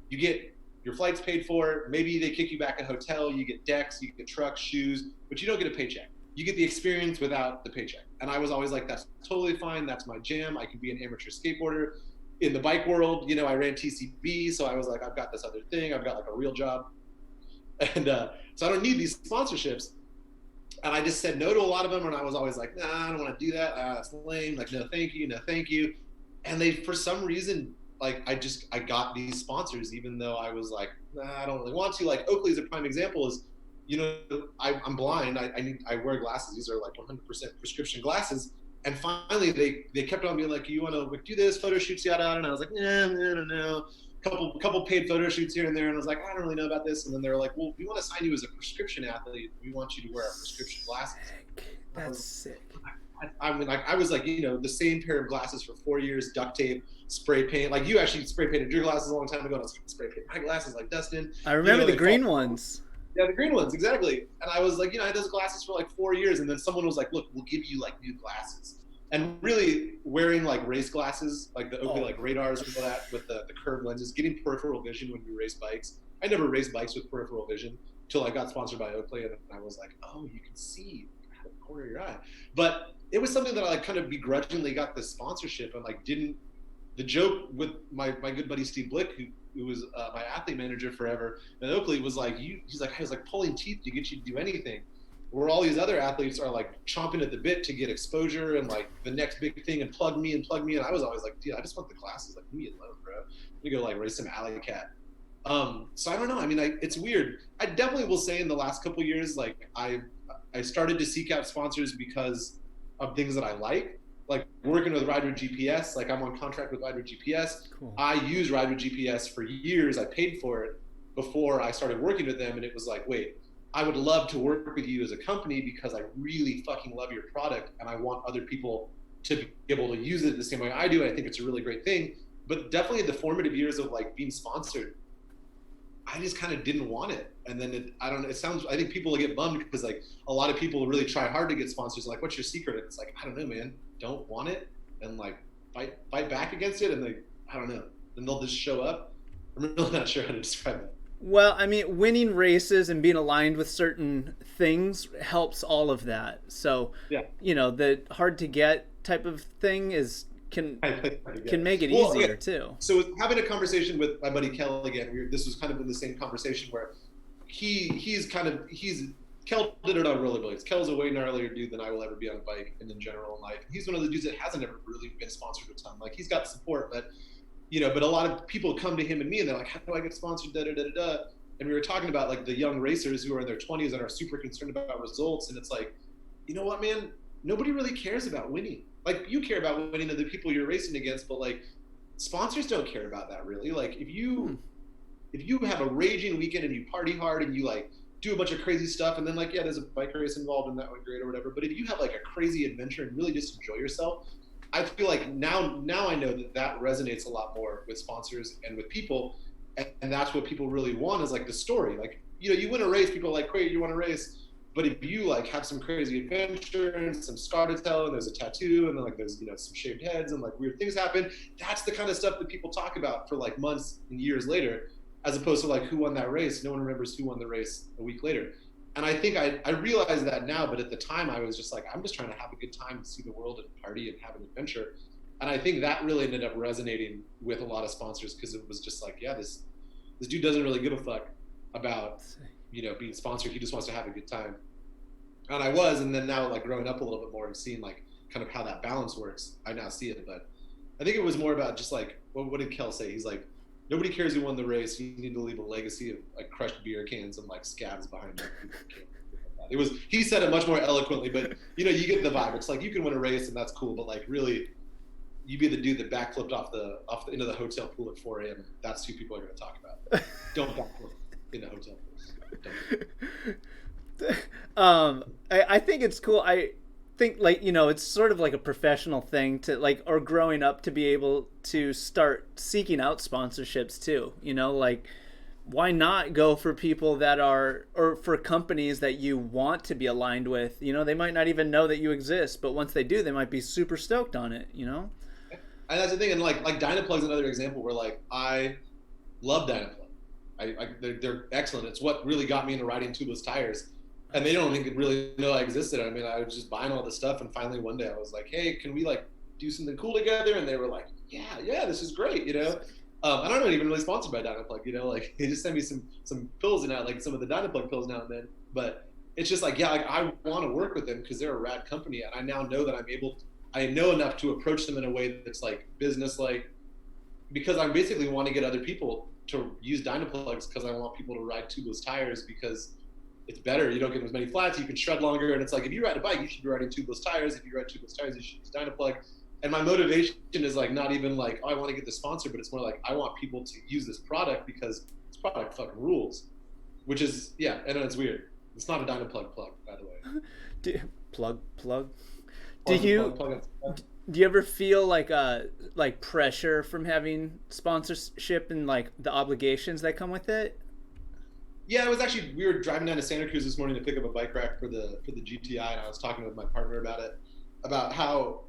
you get your flights paid for, maybe they kick you back a hotel, you get decks, you get trucks, shoes, but you don't get a paycheck. You get the experience without the paycheck. And I was always like, that's totally fine. That's my jam. I can be an amateur skateboarder. In the bike world, you know, I ran TCB, so I was like, I've got this other thing. I've got like a real job. And so I don't need these sponsorships. And I just said no to a lot of them. And I was always like, nah, I don't want to do that. It's lame. Like, no, thank you. No, thank you. And they, for some reason, like, I got these sponsors, even though I was like, nah, I don't really want to. Like, Oakley is a prime example. Is, you know, I'm blind. I wear glasses. These are like 100% prescription glasses. And finally, they kept on being like, you want to do this, photo shoots, yada, yada. And I was like, nah, I don't know. Couple paid photo shoots here and there. And I was like, I don't really know about this. And then they were like, well, we want to sign you as a prescription athlete. We want you to wear our prescription glasses. That's sick. I mean, like, I was like, you know, the same pair of glasses for 4 years, duct tape, spray paint. Like, you actually spray painted your glasses a long time ago. And I was like, spray paint my glasses like Dustin. I remember the green ones. Yeah, the green ones, exactly. And I was like, you know, I had those glasses for like 4 years. And then someone was like, look, we'll give you like new glasses. And really wearing like race glasses, like the Oakley like radars and all that with the curved lenses, getting peripheral vision when you race bikes. I never raced bikes with peripheral vision until I got sponsored by Oakley, and I was like, oh, you can see out of the corner of your eye. But it was something that I like kind of begrudgingly got the sponsorship and like didn't. The joke with my good buddy Steve Blick, who was my athlete manager forever at Oakley, was like, I was like pulling teeth to get you to do anything. Where all these other athletes are like chomping at the bit to get exposure and like the next big thing and plug me. And I was always like, dude, I just want the glasses. Like, leave me alone, bro. Let me go like race some alleycat. So I don't know. I mean, it's weird. I definitely will say in the last couple of years, like I started to seek out sponsors because of things that I like working with Ride with GPS. Like, I'm on contract with Ride with GPS. Cool. I use Ride with GPS for years. I paid for it before I started working with them. And it was like, wait, I would love to work with you as a company because I really fucking love your product and I want other people to be able to use it the same way I do. I think it's a really great thing. But definitely the formative years of like being sponsored, I just kind of didn't want it. And then I think people will get bummed because like a lot of people really try hard to get sponsors. Like, what's your secret? And it's like, I don't know, man. Don't want it and like fight back against it. And like, I don't know. Then they'll just show up. I'm really not sure how to describe it. Well, I mean, winning races and being aligned with certain things helps all of that. So, yeah, you know, the hard to get type of thing is can I play hard to can get. make it Well, easier okay. too. So having a conversation with my buddy Kel again, this was kind of in the same conversation where he's Kel did it on rollerblades. Kel's a way gnarlier dude than I will ever be on a bike and in general in life. He's one of the dudes that hasn't ever really been sponsored a ton. Like he's got support, but but a lot of people come to him and me and they're like, how do I get sponsored? Da da da da da. And we were talking about like the young racers who are in their 20s and are super concerned about results. And it's like, you know what, man? Nobody really cares about winning. Like you care about winning to the people you're racing against, but like sponsors don't care about that really. Like if you have a raging weekend and you party hard and you like do a bunch of crazy stuff and then like, yeah, there's a bike race involved and that went great or whatever. But if you have like a crazy adventure and really just enjoy yourself, I feel like now I know that resonates a lot more with sponsors and with people. And that's what people really want is like the story. Like, you win a race, people are like, great, you won a race. But if you like have some crazy adventure and some scar to tell and there's a tattoo and then like there's some shaved heads and like weird things happen, that's the kind of stuff that people talk about for like months and years later, as opposed to like who won that race. No one remembers who won the race a week later. And I think I realize that now, but at the time I was just like, I'm just trying to have a good time and see the world and party and have an adventure. And I think that really ended up resonating with a lot of sponsors because it was just like, yeah, this dude doesn't really give a fuck about being sponsored. He just wants to have a good time. And I was, and then now like growing up a little bit more and seeing like kind of how that balance works, I now see it. But I think it was more about just like, what did Kel say? He's like, nobody cares who won the race. You need to leave a legacy of like crushed beer cans and like scabs behind you. He said it much more eloquently, but you get the vibe. It's like you can win a race and that's cool, but like really, you be the dude that backflipped off the into the hotel pool at 4 a.m. That's who people are going to talk about. Don't backflip in the hotel pool. I think it's cool. I think like it's sort of like a professional thing to like, or growing up to be able to start seeking out sponsorships too. Like why not go for people that are, or for companies that you want to be aligned with? They might not even know that you exist, but once they do, they might be super stoked on it. And that's the thing. And like Dynaplug's another example where like I love Dynaplug. They're excellent. It's what really got me into riding tubeless tires. And they don't even really know I existed. I mean, I was just buying all this stuff, and finally one day I was like, "Hey, can we like do something cool together?" And they were like, "Yeah, this is great," And I'm not even really sponsored by Dynaplug, like they just send me some pills and like some of the Dynaplug pills now and then. But it's just like, like I want to work with them because they're a rad company, and I now know that I know enough to approach them in a way that's like business-like, because I basically want to get other people to use Dynaplugs because I want people to ride tubeless tires because it's better. You don't get as many flats. You can shred longer. And it's like, if you ride a bike, you should be riding tubeless tires. If you ride tubeless tires, you should use Dynaplug. And my motivation is like not even like, oh, I want to get the sponsor, but it's more like I want people to use this product because this product fucking rules. Which is, I know it's weird. It's not a Dynaplug plug, by the way. Plug. Do you ever feel like pressure from having sponsorship and like the obligations that come with it? Yeah, it was actually, we were driving down to Santa Cruz this morning to pick up a bike rack for the GTI, and I was talking with my partner about it, about how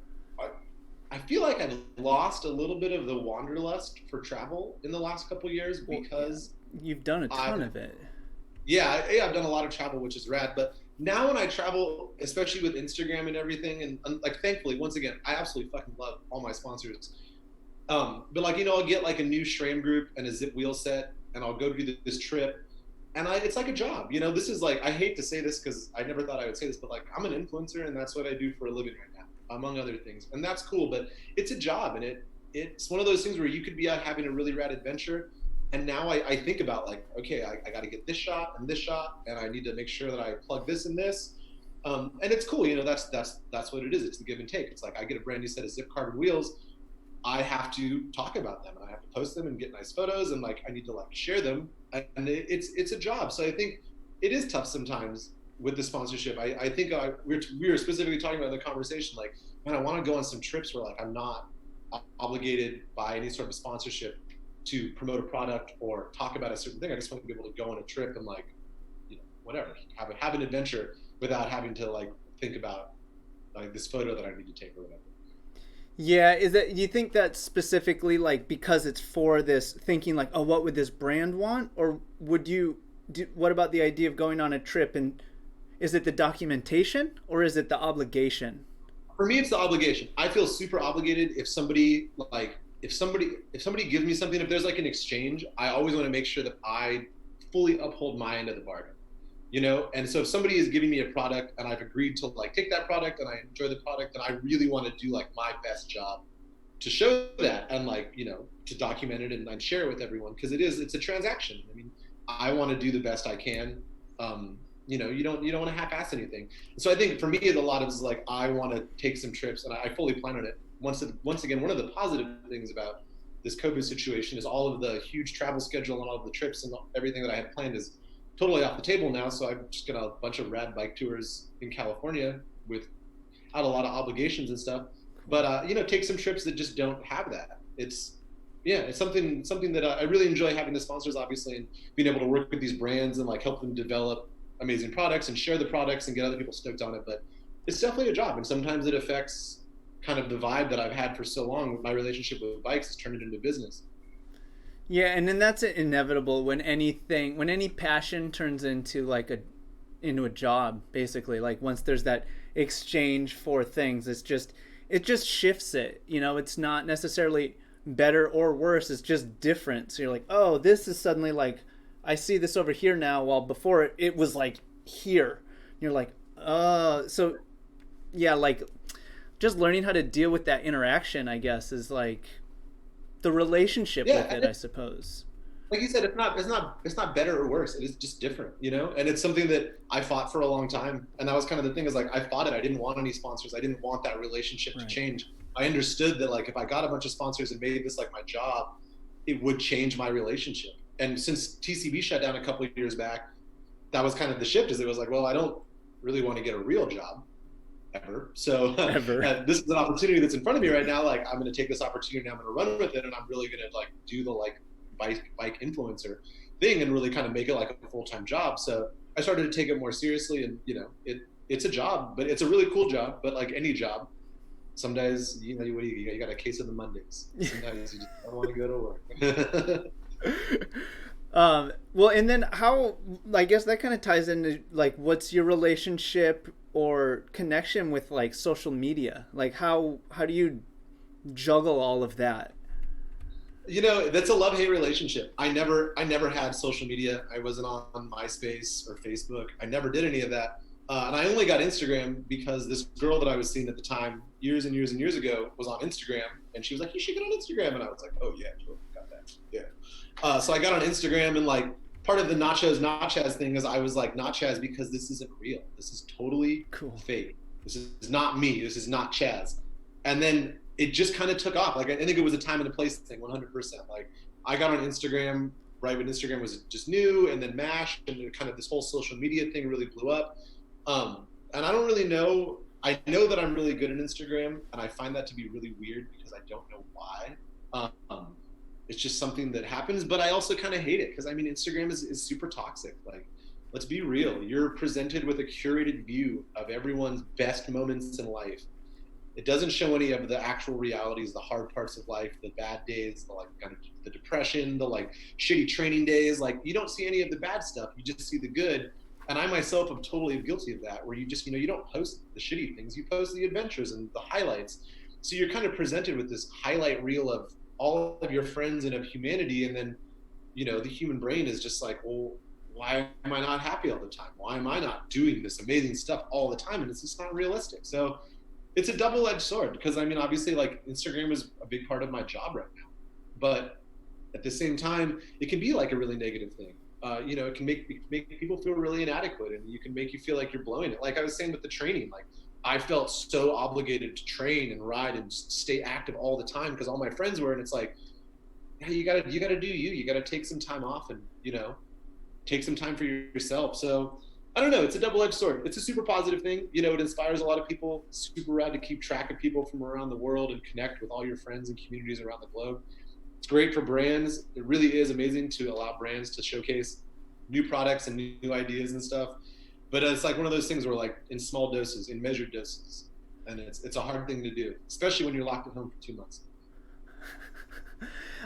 I feel like I've lost a little bit of the wanderlust for travel in the last couple of years because you've done a ton of it. Yeah, I've done a lot of travel, which is rad. But now when I travel, especially with Instagram and everything, and like thankfully, once again, I absolutely fucking love all my sponsors. But like I'll get like a new SRAM group and a zip wheel set, and I'll go do this trip. And it's like a job, this is like, I hate to say this because I never thought I would say this, but like I'm an influencer and that's what I do for a living right now, among other things. And that's cool, but it's a job, and it's one of those things where you could be out having a really rad adventure. And now I think about like, okay, I got to get this shot, and I need to make sure that I plug this and this. And it's cool, that's what it is. It's the give and take. It's like I get a brand new set of zip carbon wheels. I have to talk about them and I have to post them and get nice photos, and like I need to like share them, and it's a job. So I think it is tough sometimes with the sponsorship. I think we were specifically talking about in the conversation, like, man, I want to go on some trips where like I'm not obligated by any sort of sponsorship to promote a product or talk about a certain thing. I just want to be able to go on a trip and like, whatever, have an adventure without having to like think about like this photo that I need to take or whatever. Yeah, you think that specifically like because it's for this, thinking like, oh, what would this brand want? Or what about the idea of going on a trip, and is it the documentation or is it the obligation? For me, it's the obligation. I feel super obligated if somebody gives me something, if there's like an exchange, I always want to make sure that I fully uphold my end of the bargain, And so if somebody is giving me a product and I've agreed to like take that product and I enjoy the product, then I really want to do like my best job to show that and like, to document it and share it with everyone, because it's a transaction. I mean, I want to do the best I can. You don't want to half-ass anything. So I think for me, a lot of it is like, I want to take some trips, and I fully plan on it. Once again, one of the positive things about this COVID situation is all of the huge travel schedule and all of the trips and everything that I had planned is totally off the table now. So I've just got a bunch of rad bike tours in California without a lot of obligations and stuff. But take some trips that just don't have that. It's something that I really enjoy, having the sponsors, obviously, and being able to work with these brands and like help them develop amazing products and share the products and get other people stoked on it. But it's definitely a job, and sometimes it affects kind of the vibe that I've had for so long. My relationship with bikes has turned it into business. Yeah, and then that's inevitable when any passion turns into a job, basically. Like once there's that exchange for things, it just shifts it. It's not necessarily better or worse, it's just different. So you're like, oh, this is suddenly like, I see this over here now, while before it was like here. And you're like, oh, so yeah, like just learning how to deal with that interaction, I guess, is like the relationship with it, I suppose. Like you said, it's not better or worse. It is just different, And it's something that I fought for a long time, and that was kind of the thing. Is like I fought it. I didn't want any sponsors. I didn't want that relationship to change. I understood that like if I got a bunch of sponsors and made this like my job, it would change my relationship. And since TCB shut down a couple of years back, that was kind of the shift. Is it was like, well, I don't really want to get a real job ever. So this is an opportunity that's in front of me right now. Like I'm going to take this opportunity, I'm going to run with it, and I'm really going to like do the like bike influencer thing and really kind of make it like a full-time job. So I started to take it more seriously, and it's a job, but it's a really cool job. But like any job, some days you got a case of the Mondays. Sometimes you just don't want to go to work. Well, and then how, I guess that kind of ties into like, what's your relationship or connection with like social media? Like how do you juggle all of that? That's a love-hate relationship. I never had social media. I wasn't on MySpace or Facebook. I never did any of that. And I only got Instagram because this girl that I was seeing at the time, years and years and years ago, was on Instagram, and she was like, "You should get on Instagram." And I was like, "Oh yeah, totally got that." Yeah. So I got on Instagram, and like part of the not CHAS thing is I was like, not CHAS because this isn't real. This is totally fake. This is not me. This is not CHAS. And then it just kind of took off. Like I think it was a time and a place thing, 100%. Like I got on Instagram right when Instagram was just new, and then MASH and kind of this whole social media thing really blew up. And I don't really know. I know that I'm really good at Instagram, and I find that to be really weird because I don't know why. It's just something that happens, but I also kind of hate it because I mean, Instagram is super toxic. Like, let's be real. You're presented with a curated view of everyone's best moments in life. It doesn't show any of the actual realities, the hard parts of life, the bad days, the like kind of the depression, the like shitty training days. Like you don't see any of the bad stuff. You just see the good. And I myself am totally guilty of that, where you just, you don't post the shitty things, you post the adventures and the highlights. So you're kind of presented with this highlight reel of all of your friends and of humanity. And then, the human brain is just like, well, why am I not happy all the time? Why am I not doing this amazing stuff all the time? And it's just not realistic. So it's a double-edged sword because, I mean, obviously, like, Instagram is a big part of my job right now. But at the same time, it can be like a really negative thing. It can make people feel really inadequate, and you can make you feel like you're blowing it. Like I was saying with the training, like I felt so obligated to train and ride and stay active all the time because all my friends were, and it's like, yeah, you gotta do you gotta take some time off and take some time for yourself. So I don't know, it's a double-edged sword. It's a super positive thing. It inspires a lot of people. It's super rad to keep track of people from around the world and connect with all your friends and communities around the globe. It's great for brands. It really is amazing to allow brands to showcase new products and new ideas and stuff. But it's like one of those things where like in small doses, in measured doses. And it's a hard thing to do, especially when you're locked at home for 2 months.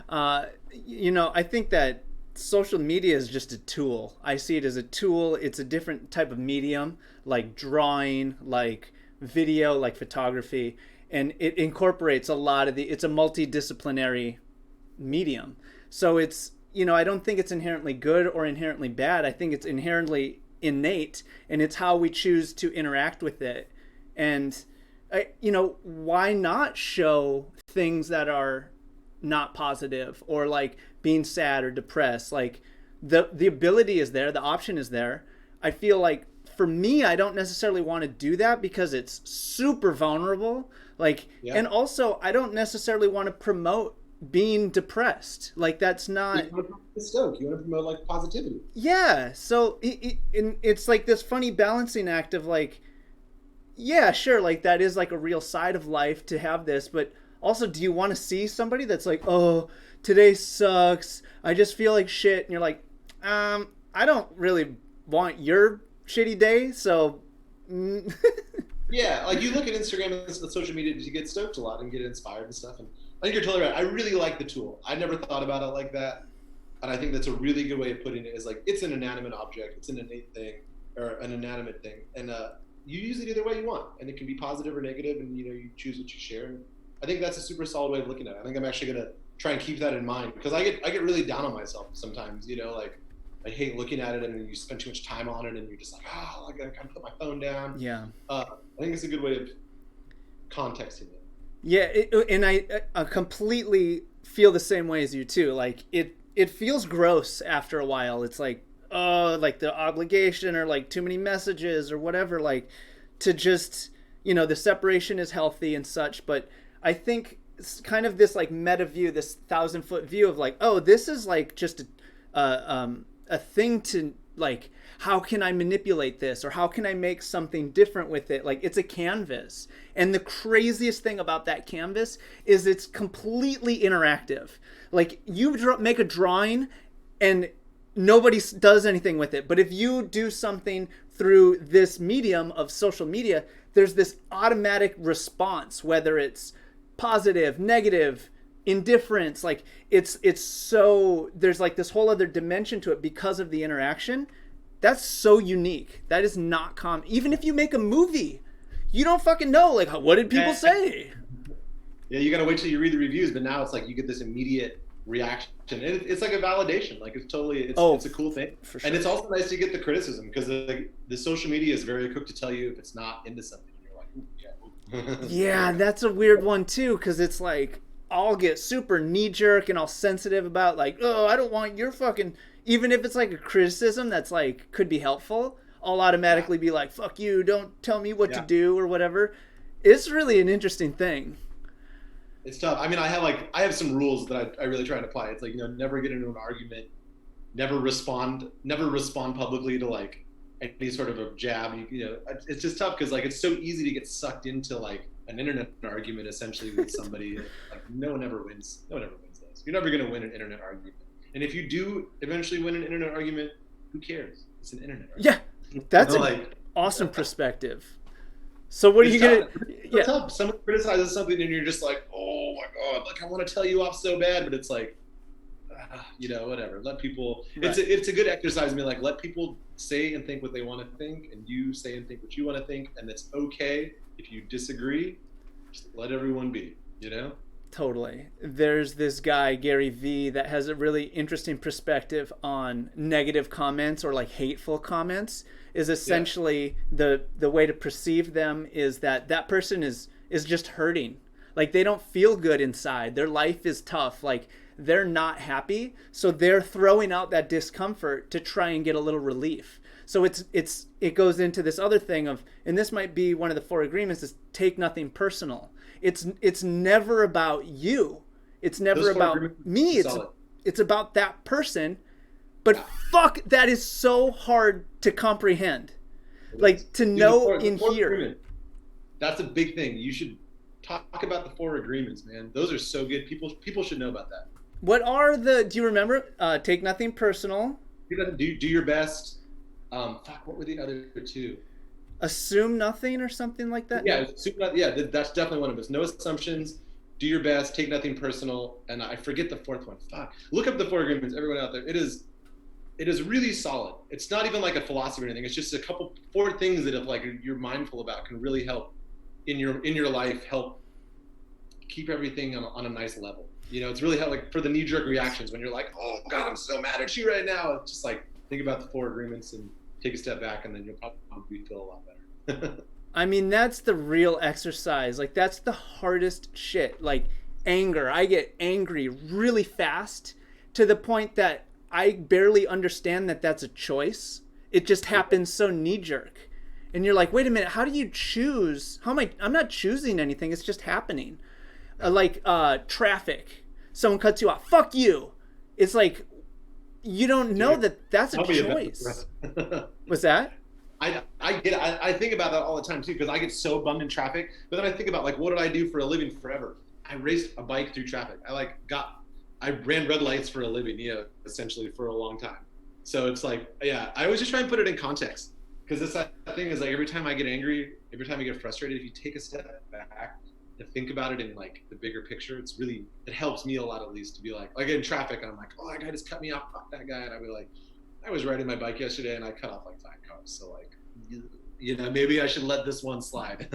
I think that social media is just a tool. I see it as a tool. It's a different type of medium, like drawing, like video, like photography, and it incorporates a lot of it's a multidisciplinary medium. So it's, I don't think it's inherently good or inherently bad. I think it's inherently innate, and it's how we choose to interact with it. And why not show things that are not positive, or like being sad or depressed? Like the ability is there, the option is there. I feel like for me, I don't necessarily want to do that because it's super vulnerable. Like, and also I don't necessarily want to promote being depressed. Like, that's not. You want to promote the stoke. You want to promote like positivity. Yeah. So it's like this funny balancing act of like, yeah, sure, like that is like a real side of life to have this, but also, do you want to see somebody that's like, oh, today sucks, I just feel like shit, and you're like, I don't really want your shitty day, so. Yeah, like you look at Instagram and social media to get stoked a lot and get inspired and stuff, and I think you're totally right. I really like the tool. I never thought about it like that, and I think that's a really good way of putting it, is like, it's an inanimate object, it's an innate thing, or an inanimate thing, and you use it either way you want, and it can be positive or negative, and you choose what you share. And I think that's a super solid way of looking at it. I think I'm actually gonna try and keep that in mind, because I get really down on myself sometimes. Like I hate looking at it, and you spend too much time on it, and you're just like, I gotta kind of put my phone down. Yeah. I think it's a good way of contexting it. Yeah, and I completely feel the same way as you too. Like it feels gross after a while. It's like, oh, like the obligation, or like too many messages or whatever, like to just, the separation is healthy and such. But I think it's kind of this like meta view, this 1,000-foot view of like, oh, this is like just a thing to like, how can I manipulate this, or how can I make something different with it? Like, it's a canvas. And the craziest thing about that canvas is it's completely interactive. Like, you make a drawing and nobody does anything with it. But if you do something through this medium of social media, there's this automatic response, whether it's positive, negative, indifference. Like, it's so, there's like this whole other dimension to it because of the interaction. That's so unique. That is not common. Even if you make a movie, you don't fucking know, like, what did people say? Yeah, you gotta wait till you read the reviews, but now it's like you get this immediate reaction. It's like a validation. Like, it's totally, it's a cool thing. For sure. And it's also nice to get the criticism, because the social media is very quick to tell you if it's not into something. And you're like, ooh, yeah. Yeah, that's a weird one too, because it's like, I'll get super knee-jerk and all sensitive about like, oh, I don't want your fucking, even if it's like a criticism that's like could be helpful, I'll automatically be like, fuck you, don't tell me what to do or whatever. It's really an interesting thing. It's tough. I mean, I have some rules that I really try to apply. It's like, never get into an argument, never respond publicly to like any sort of a jab. It's just tough, because like it's so easy to get sucked into like an internet argument essentially with somebody. Like, no one ever wins. No one ever wins those. You're never going to win an internet argument. And if you do eventually win an internet argument, who cares? It's an internet argument. Yeah, that's an awesome perspective. So what are you going to... Yeah. Tough. Someone criticizes something and you're just like, oh my God, like I want to tell you off so bad, but it's like, whatever. Let people... Right. It's a good exercise in me, like, let people say and think what they want to think, and you say and think what you want to think, and it's okay if you disagree. Just let everyone be, Totally. There's this guy, Gary V, that has a really interesting perspective on negative comments, or like hateful comments. Is essentially the way to perceive them is that person is just hurting. Like, they don't feel good inside. Their life is tough. Like, they're not happy. So they're throwing out that discomfort to try and get a little relief. So it goes into this other thing of, and this might be one of the 4 agreements, is take nothing personal. It's never about you. It's never about me. It's about that person. But fuck, that is so hard to comprehend. Like, to know in here. Agreement. That's a big thing. You should talk about the 4 agreements, man. Those are so good. People should know about that. What are do you remember? Take nothing personal. Do your best. What were the other 2? Assume nothing or something like that? Yeah, that's definitely one of us. No assumptions. Do your best. Take nothing personal. And I forget the 4th one. Fuck. Look up the 4 agreements, everyone out there. It is really solid. It's not even like a philosophy or anything. It's just 4 things that if like you're mindful about can really help in your life help keep everything on a nice level? You know, it's really how, like, for the knee-jerk reactions when you're like, oh God, I'm so mad at you right now. It's just like, think about the 4 agreements and take a step back, and then you'll probably feel a lot better. I mean, that's the real exercise. Like, that's the hardest shit. Like, anger. I get angry really fast to the point that I barely understand that that's a choice. It just happens so knee-jerk. And you're like, wait a minute, how do you choose? I'm not choosing anything. It's just happening. Traffic. Someone cuts you off. Fuck you. It's like, you don't know that that's a choice. What's that? I think about that all the time too, because I get so bummed in traffic. But then I think about, like, what did I do for a living forever? I raced a bike through traffic. I ran red lights for a living, you know, essentially for a long time. So it's like, yeah, I always just try and put it in context, because this thing is like, every time I get angry, every time I get frustrated, if you take a step back and think about it in like the bigger picture, it helps me a lot, at least, to be like in traffic, and I'm like, oh, that guy just cut me off, fuck that guy. And I'd be like, I was riding my bike yesterday and I cut off like 5 cars. So like, you know, maybe I should let this one slide.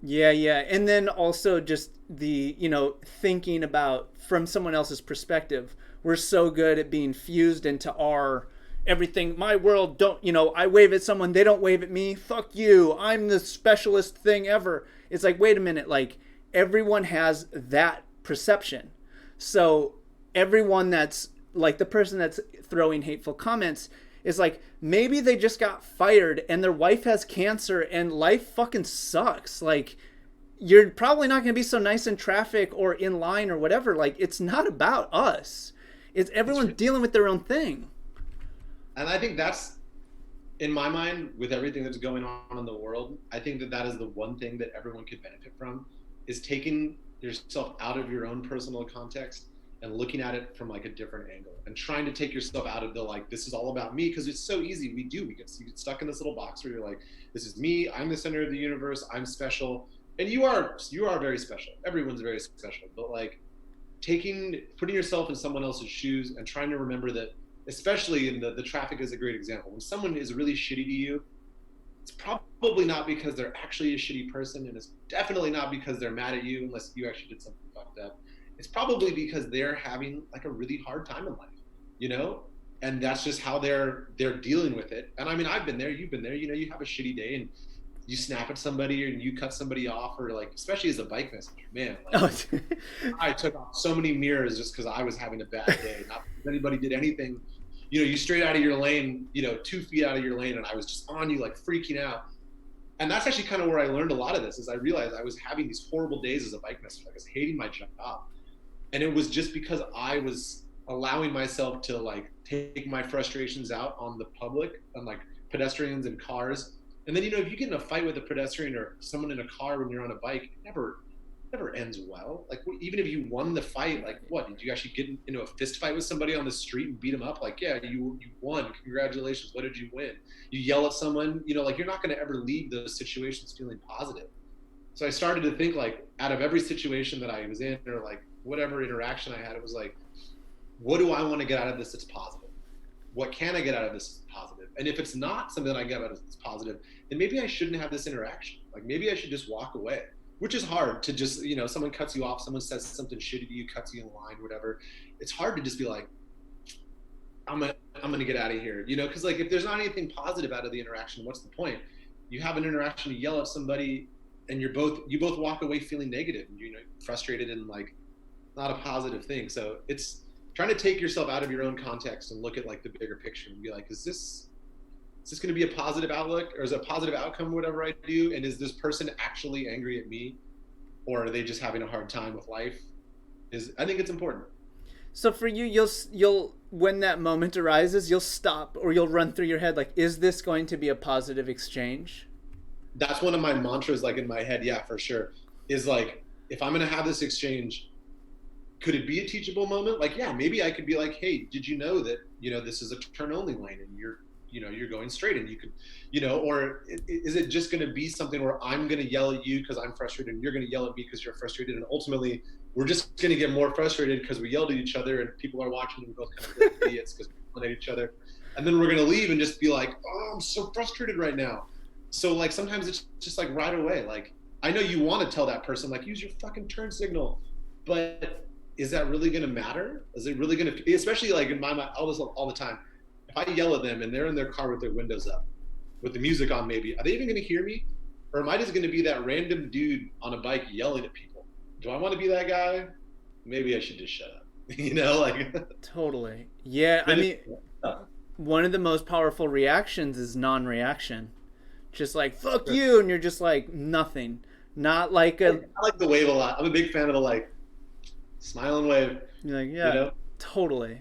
Yeah. And then also just the, you know, thinking about from someone else's perspective. We're so good at being fused into our everything. My world, I wave at someone, they don't wave at me. Fuck you. I'm the specialist thing ever. It's like, wait a minute, like, everyone has that perception. So everyone that's like the person that's throwing hateful comments is like, maybe they just got fired and their wife has cancer and life fucking sucks. Like, you're probably not going to be so nice in traffic or in line or whatever. Like, it's not about us. It's everyone dealing with their own thing. And I think that's, in my mind, with everything that's going on in the world, I think that is the one thing that everyone could benefit from, is taking yourself out of your own personal context and looking at it from like a different angle, and trying to take yourself out of the, like, this is all about me, because it's so easy. We get stuck in this little box where you're like, this is me, I'm the center of the universe, I'm special. And you are very special. Everyone's very special. But like, putting yourself in someone else's shoes and trying to remember that, especially in the traffic is a great example. When someone is really shitty to you, it's probably not because they're actually a shitty person, and it's definitely not because they're mad at you, unless you actually did something fucked up. It's probably because they're having like a really hard time in life, you know? And that's just how they're dealing with it. And I mean, I've been there, you've been there, you know, you have a shitty day and you snap at somebody and you cut somebody off, or like, especially as a bike messenger, man, like, I took off so many mirrors just because I was having a bad day. Not because anybody did anything. You know, you straight out of your lane, you know, 2 feet out of your lane, and I was just on you, like, freaking out. And that's actually kind of where I learned a lot of this, is I realized I was having these horrible days as a bike messenger. I was hating my job. And it was just because I was allowing myself to like take my frustrations out on the public, on like pedestrians and cars. And then, you know, if you get in a fight with a pedestrian or someone in a car when you're on a bike, it never ends well. Like, even if you won the fight, like, what, did you actually get into a fist fight with somebody on the street and beat them up? Like, yeah, you won, congratulations, what did you win? You yell at someone, you know, like, you're not going to ever leave those situations feeling positive. So I started to think, like, out of every situation that I was in, or like whatever interaction I had, it was like, what do I want to get out of this that's positive? What can I get out of this that's positive? And if it's not something that I get out of that's positive, then maybe I shouldn't have this interaction. Like, maybe I should just walk away, which is hard to just, you know, someone cuts you off, someone says something shitty to you, cuts you in line, whatever. It's hard to just be like, I'm gonna get out of here, you know, because like, if there's not anything positive out of the interaction, what's the point? You have an interaction, you yell at somebody, and you both walk away feeling negative, and, you know, frustrated, and like, not a positive thing. So it's trying to take yourself out of your own context and look at like the bigger picture and be like, is this going to be a positive outlook, or is it a positive outcome, whatever I do? And is this person actually angry at me, or are they just having a hard time with life? I think it's important. So for you, you'll when that moment arises, you'll stop, or you'll run through your head, like, is this going to be a positive exchange? That's one of my mantras, like, in my head. Yeah, for sure. Is like, if I'm going to have this exchange, could it be a teachable moment? Like, yeah, maybe I could be like, hey, did you know that, you know, this is a turn only lane, and you're going straight, and you could, you know, or is it just going to be something where I'm going to yell at you because I'm frustrated, and you're going to yell at me because you're frustrated, and ultimately we're just going to get more frustrated because we yelled at each other, and people are watching, and we both kind of feel like idiots because we yelled at each other, and then we're going to leave and just be like, oh, I'm so frustrated right now. So like, sometimes it's just like, right away, like, I know you want to tell that person, like, use your fucking turn signal, but is that really going to matter? Is it really going to, especially like in my mind, all the time, if I yell at them and they're in their car with their windows up, with the music on maybe, are they even going to hear me? Or am I just going to be that random dude on a bike yelling at people? Do I want to be that guy? Maybe I should just shut up. You know, like. Totally. Yeah, I mean, one of the most powerful reactions is non-reaction. Just like, fuck you, and you're just like, nothing. Not like a... I like the wave a lot. I'm a big fan of the, like, smile and wave. You're like, yeah, you know? Totally.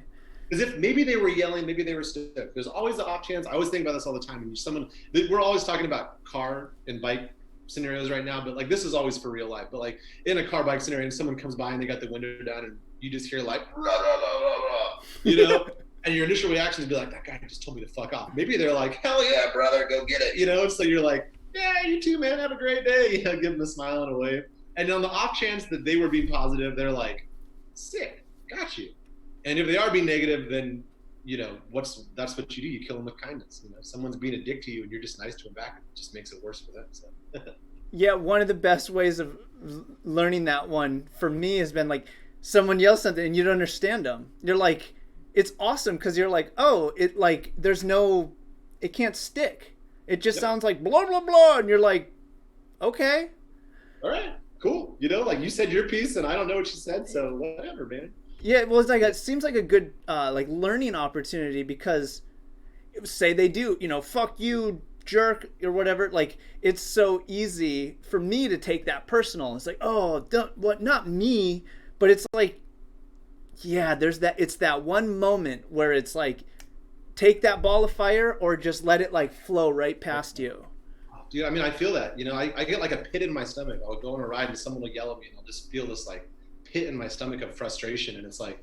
Because if maybe they were yelling, maybe they were stoked. There's always the off chance. I always think about this all the time. And someone, we're always talking about car and bike scenarios right now, but like this is always for real life. But like in a car bike scenario, and someone comes by and they got the window down, and you just hear like, rah, rah, rah, rah, rah, you know, and your initial reaction is be like, that guy just told me to fuck off. Maybe they're like, hell yeah, brother, go get it, you know. So you're like, yeah, you too, man, have a great day. You know, give them a smile and a wave. And on the off chance that they were being positive, they're like, sick, got you. And if they are being negative, then you know that's what you do. You kill them with kindness. You know, if someone's being a dick to you and you're just nice to them back, it just makes it worse for them. So. Yeah, one of the best ways of learning that one for me has been like someone yells something and you don't understand them. You're like, it's awesome because you're like, oh, it like there's no, it can't stick. It just sounds like blah blah blah, and you're like, okay, all right, cool. You know, like you said your piece, and I don't know what you said, so whatever, man. Yeah, well, it's like it seems like a good like learning opportunity because say they do, you know, fuck you, jerk, or whatever. Like it's so easy for me to take that personal. It's like, oh, what? Not me, but it's like, yeah, there's that. It's that one moment where it's like, take that ball of fire or just let it like flow right past you. Dude, I mean, I feel that. You know, I get like a pit in my stomach. I'll go on a ride and someone will yell at me, and I'll just feel this like pit in my stomach of frustration, and it's like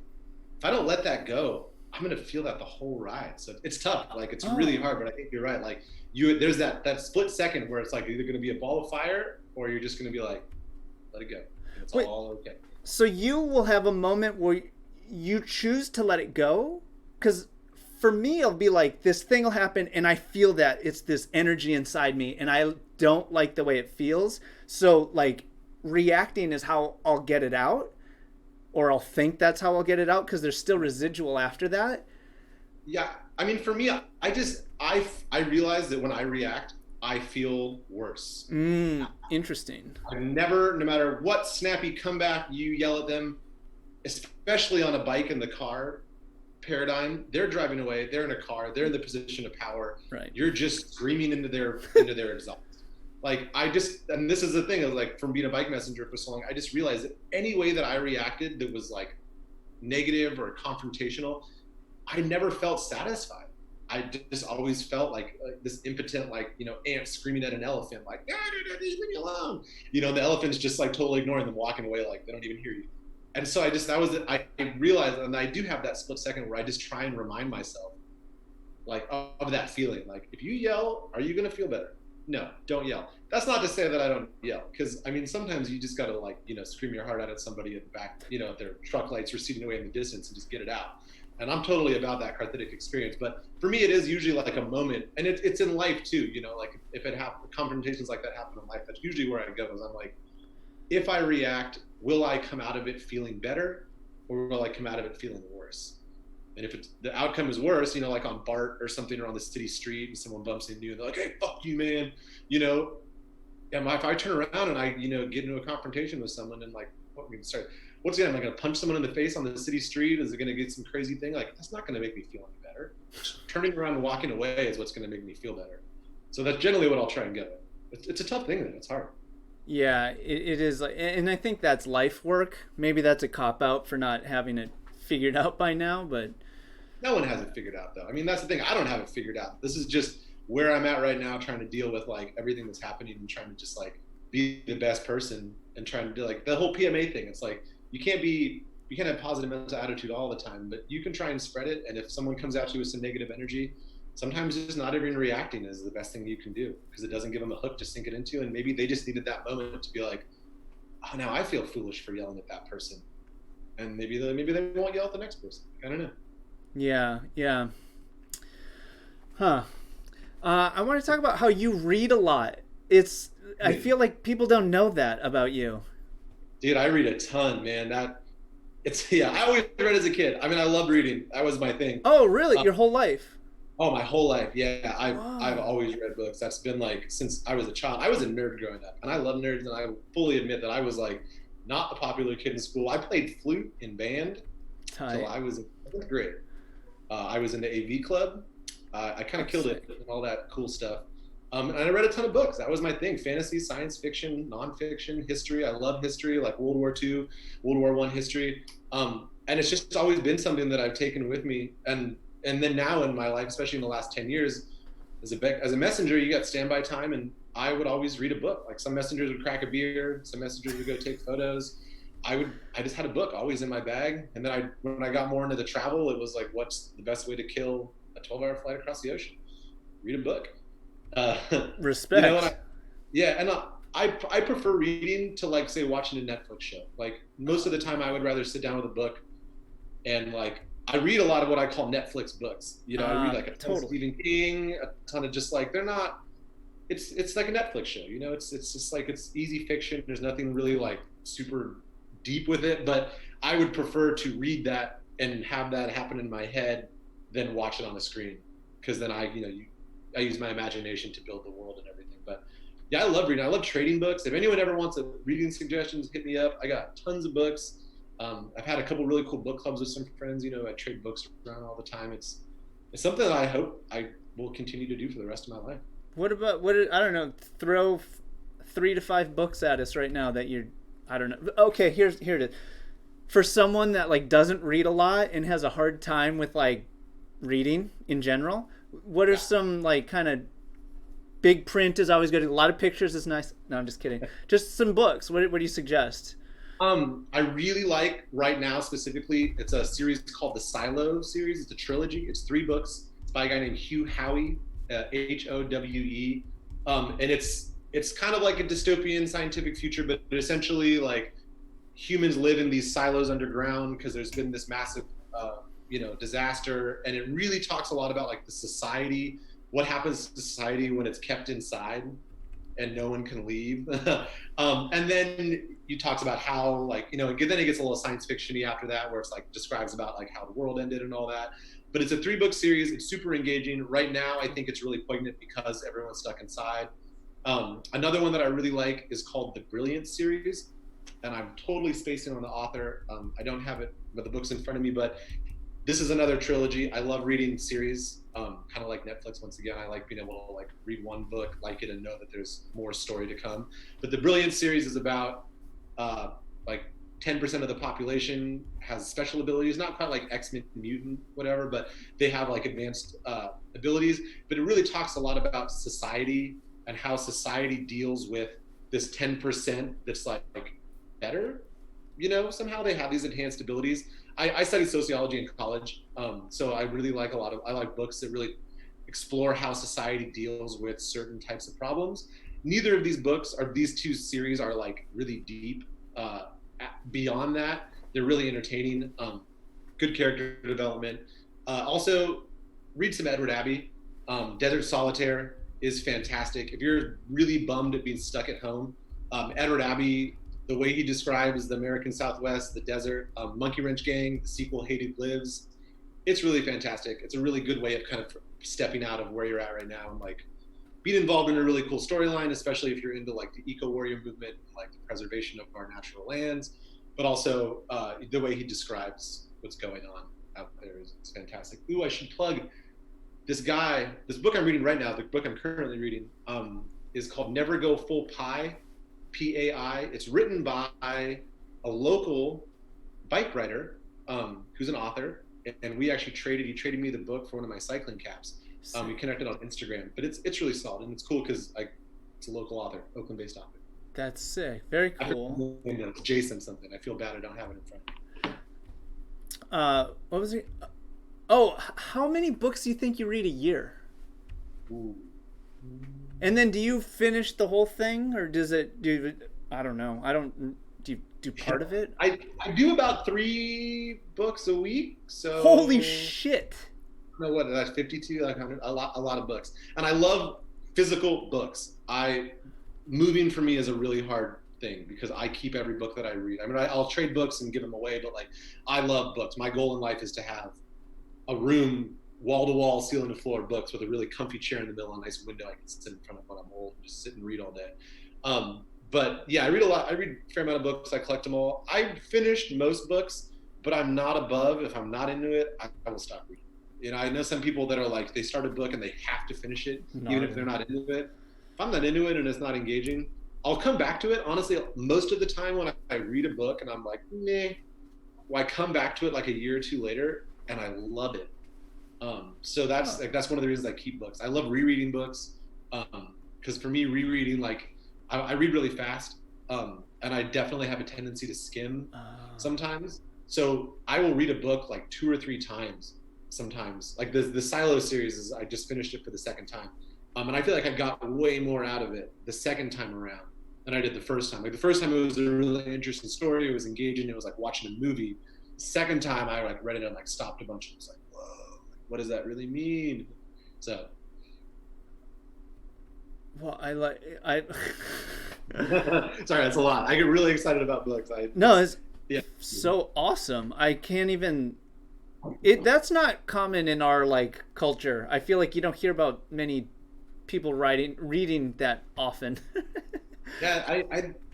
if I don't let that go, I'm gonna feel that the whole ride. So it's tough, like it's really hard, but I think you're right. Like there's that split second where it's like either gonna be a ball of fire or you're just gonna be like, let it go, and it's all okay. So you will have a moment where you choose to let it go, because for me it'll be like this thing will happen and I feel that it's this energy inside me and I don't like the way it feels, so like reacting is how I'll get it out, or I'll think that's how I'll get it out because there's still residual after that. Yeah, I mean, for me, I realize that when I react, I feel worse. Interesting. I never, no matter what snappy comeback you yell at them, especially on a bike in the car paradigm, they're driving away, they're in a car, they're in the position of power. Right. You're just screaming into their exhaust. Like and this is the thing, is like from being a bike messenger for so long, I just realized that any way that I reacted that was like negative or confrontational, I never felt satisfied. I just always felt like this impotent, like, you know, ant screaming at an elephant, like, leave me alone. You know, the elephant's just like totally ignoring them, walking away like they don't even hear you. And so I realized, and I do have that split second where I just try and remind myself like of that feeling. Like if you yell, are you going to feel better? No, don't yell. That's not to say that I don't yell, because I mean sometimes you just gotta, like, you know, scream your heart out at somebody at the back, you know, if their truck lights receding away in the distance, and just get it out. And I'm totally about that cathartic experience. But for me, it is usually like a moment, and it's in life too. You know, like if it happens, confrontations like that happen in life, that's usually where I go. Is I'm like, if I react, will I come out of it feeling better, or will I come out of it feeling worse? And if the outcome is worse, you know, like on BART or something, or on the city street, and someone bumps into you and they're like, hey, fuck you, man, you know, and if I turn around and I, you know, get into a confrontation with someone and like, what's it, am I going to punch someone in the face on the city street? Is it going to get some crazy thing? Like, that's not going to make me feel any better. Turning around and walking away is what's going to make me feel better. So that's generally what I'll try and go with. It's a tough thing, though. It's hard. Yeah, it is. And I think that's life work. Maybe that's a cop-out for not having it figured out by now, but... No one has it figured out, though. I mean, that's the thing. I don't have it figured out. This is just where I'm at right now, trying to deal with like everything that's happening and trying to just like be the best person and trying to do like the whole PMA thing. It's like you can't have positive mental attitude all the time, but you can try and spread it. And if someone comes at you with some negative energy, sometimes just not even reacting is the best thing you can do, because it doesn't give them a hook to sink it into. And maybe they just needed that moment to be like, oh, now I feel foolish for yelling at that person. And maybe they won't yell at the next person. I don't know. Yeah. Huh. I want to talk about how you read a lot. I feel like people don't know that about you. Dude, I read a ton, man. I always read as a kid. I mean, I loved reading. That was my thing. Oh, really? Your whole life? Oh, my whole life. Yeah, Wow. I've always read books. That's been like since I was a child. I was a nerd growing up, and I love nerds. And I fully admit that I was like not the popular kid in school. I played flute in band until I was in 4th grade. I was in the AV club. I kind of killed it and all that cool stuff. And I read a ton of books. That was my thing: fantasy, science fiction, nonfiction, history. I love history, like World War II, World War I history. And it's just always been something that I've taken with me. And then now in my life, especially in the last 10 years, as a messenger, you got standby time, and I would always read a book. Like some messengers would crack a beer, some messengers would go take photos. I just had a book always in my bag. And then when I got more into the travel, it was like, what's the best way to kill a 12-hour flight across the ocean? Read a book. Respect. You know, and I prefer reading to, like, say, watching a Netflix show. Like most of the time I would rather sit down with a book, and like I read a lot of what I call Netflix books. You know, I read like a ton of Stephen King, a ton of just like, they're not, it's like a Netflix show, you know, it's just like, it's easy fiction. There's nothing really like super deep with it, but I would prefer to read that and have that happen in my head than watch it on the screen. Cause then I use my imagination to build the world and everything. But yeah, I love reading. I love trading books. If anyone ever wants reading suggestions, hit me up. I got tons of books. I've had a couple really cool book clubs with some friends. You know, I trade books around all the time. It's something that I hope I will continue to do for the rest of my life. I don't know, throw 3 to 5 books at us right now that I don't know. Okay, here it is. For someone that like doesn't read a lot and has a hard time with like reading in general, what are some like kind of big print is always good. A lot of pictures is nice. No, I'm just kidding. Just some books. What do you suggest? I really like right now specifically, it's a series called the Silo series. It's a trilogy. It's 3 books. It's by a guy named Hugh Howey, Howe. And it's kind of like a dystopian scientific future, but essentially like humans live in these silos underground because there's been this massive, disaster. And it really talks a lot about like the society, what happens to society when it's kept inside and no one can leave. And then you talks about how like, then it gets a little science fiction-y after that, where it's like describes about like how the world ended and all that. But it's a 3-book series. It's super engaging. Right now, I think it's really poignant because everyone's stuck inside. Another one that I really like is called the Brilliance series. And I'm totally spacing on the author. I don't have it, but the book's in front of me, but this is another trilogy. I love reading series, kind of like Netflix. Once again, I like being able to like read one book, like it, and know that there's more story to come. But the Brilliance series is about like 10% of the population has special abilities, not quite like X-Men mutant, whatever, but they have like advanced abilities. But it really talks a lot about society and how society deals with this 10% that's like better. Somehow they have these enhanced abilities. I studied sociology in college, so I really like I like books that really explore how society deals with certain types of problems. Neither of these books these 2 series are like really deep. Beyond that, they're really entertaining. Good character development. Also, read some Edward Abbey. Desert Solitaire is fantastic. If you're really bummed at being stuck at home, Edward Abbey, the way he describes the American Southwest, the desert, Monkey Wrench Gang, the sequel Hated Lives, it's really fantastic. It's a really good way of kind of stepping out of where you're at right now and like being involved in a really cool storyline, especially if you're into like the eco-warrior movement, like the preservation of our natural lands, but also the way he describes what's going on out there is fantastic. Ooh, I should plug this book I'm reading right now, the book I'm currently reading, is called Never Go Full Pi, P-A-I. It's written by a local bike rider who's an author, and we actually he traded me the book for one of my cycling caps. We connected on Instagram, but it's really solid, and it's cool because it's a local author, Oakland-based author. That's sick. Very cool. It's Jason something. I feel bad I don't have it in front of me. What was it? Oh, how many books do you think you read a year? Ooh. And then do you finish the whole thing, or I don't know. Do you do part of it? I do about 3 books a week. So holy shit. No, what, that's 52, like 100, a lot of books. And I love physical books. moving for me is a really hard thing because I keep every book that I read. I mean, I'll trade books and give them away, but like, I love books. My goal in life is to have a room, wall to wall, ceiling to floor books with a really comfy chair in the middle, a nice window I can sit in front of when I'm old and just sit and read all day. But yeah, I read a lot. I read a fair amount of books. I collect them all. I finished most books, but I'm not above. If I'm not into it, I will stop reading. You know, I know some people that are like, they start a book and they have to finish it, even if they're not into it. If I'm not into it and it's not engaging, I'll come back to it. Honestly, most of the time when I read a book and I'm like, meh, well, I come back to it like a year or two later and I love it. So that's one of the reasons I keep books. I love rereading books. Cause for me, rereading, like I read really fast. And I definitely have a tendency to skim sometimes. So I will read a book like 2 or 3 times sometimes. Like the Silo series I just finished it for the second time. And I feel like I got way more out of it the second time around than I did the first time. Like the first time it was a really interesting story. It was engaging. It was like watching a movie. The second time I like read it and like stopped a bunch and was like, whoa, what does that really mean? So. Well, I Sorry, that's a lot. I get really excited about books. It's so awesome. I can't even. That's not common in our like culture. I feel like you don't hear about many people reading that often. Yeah,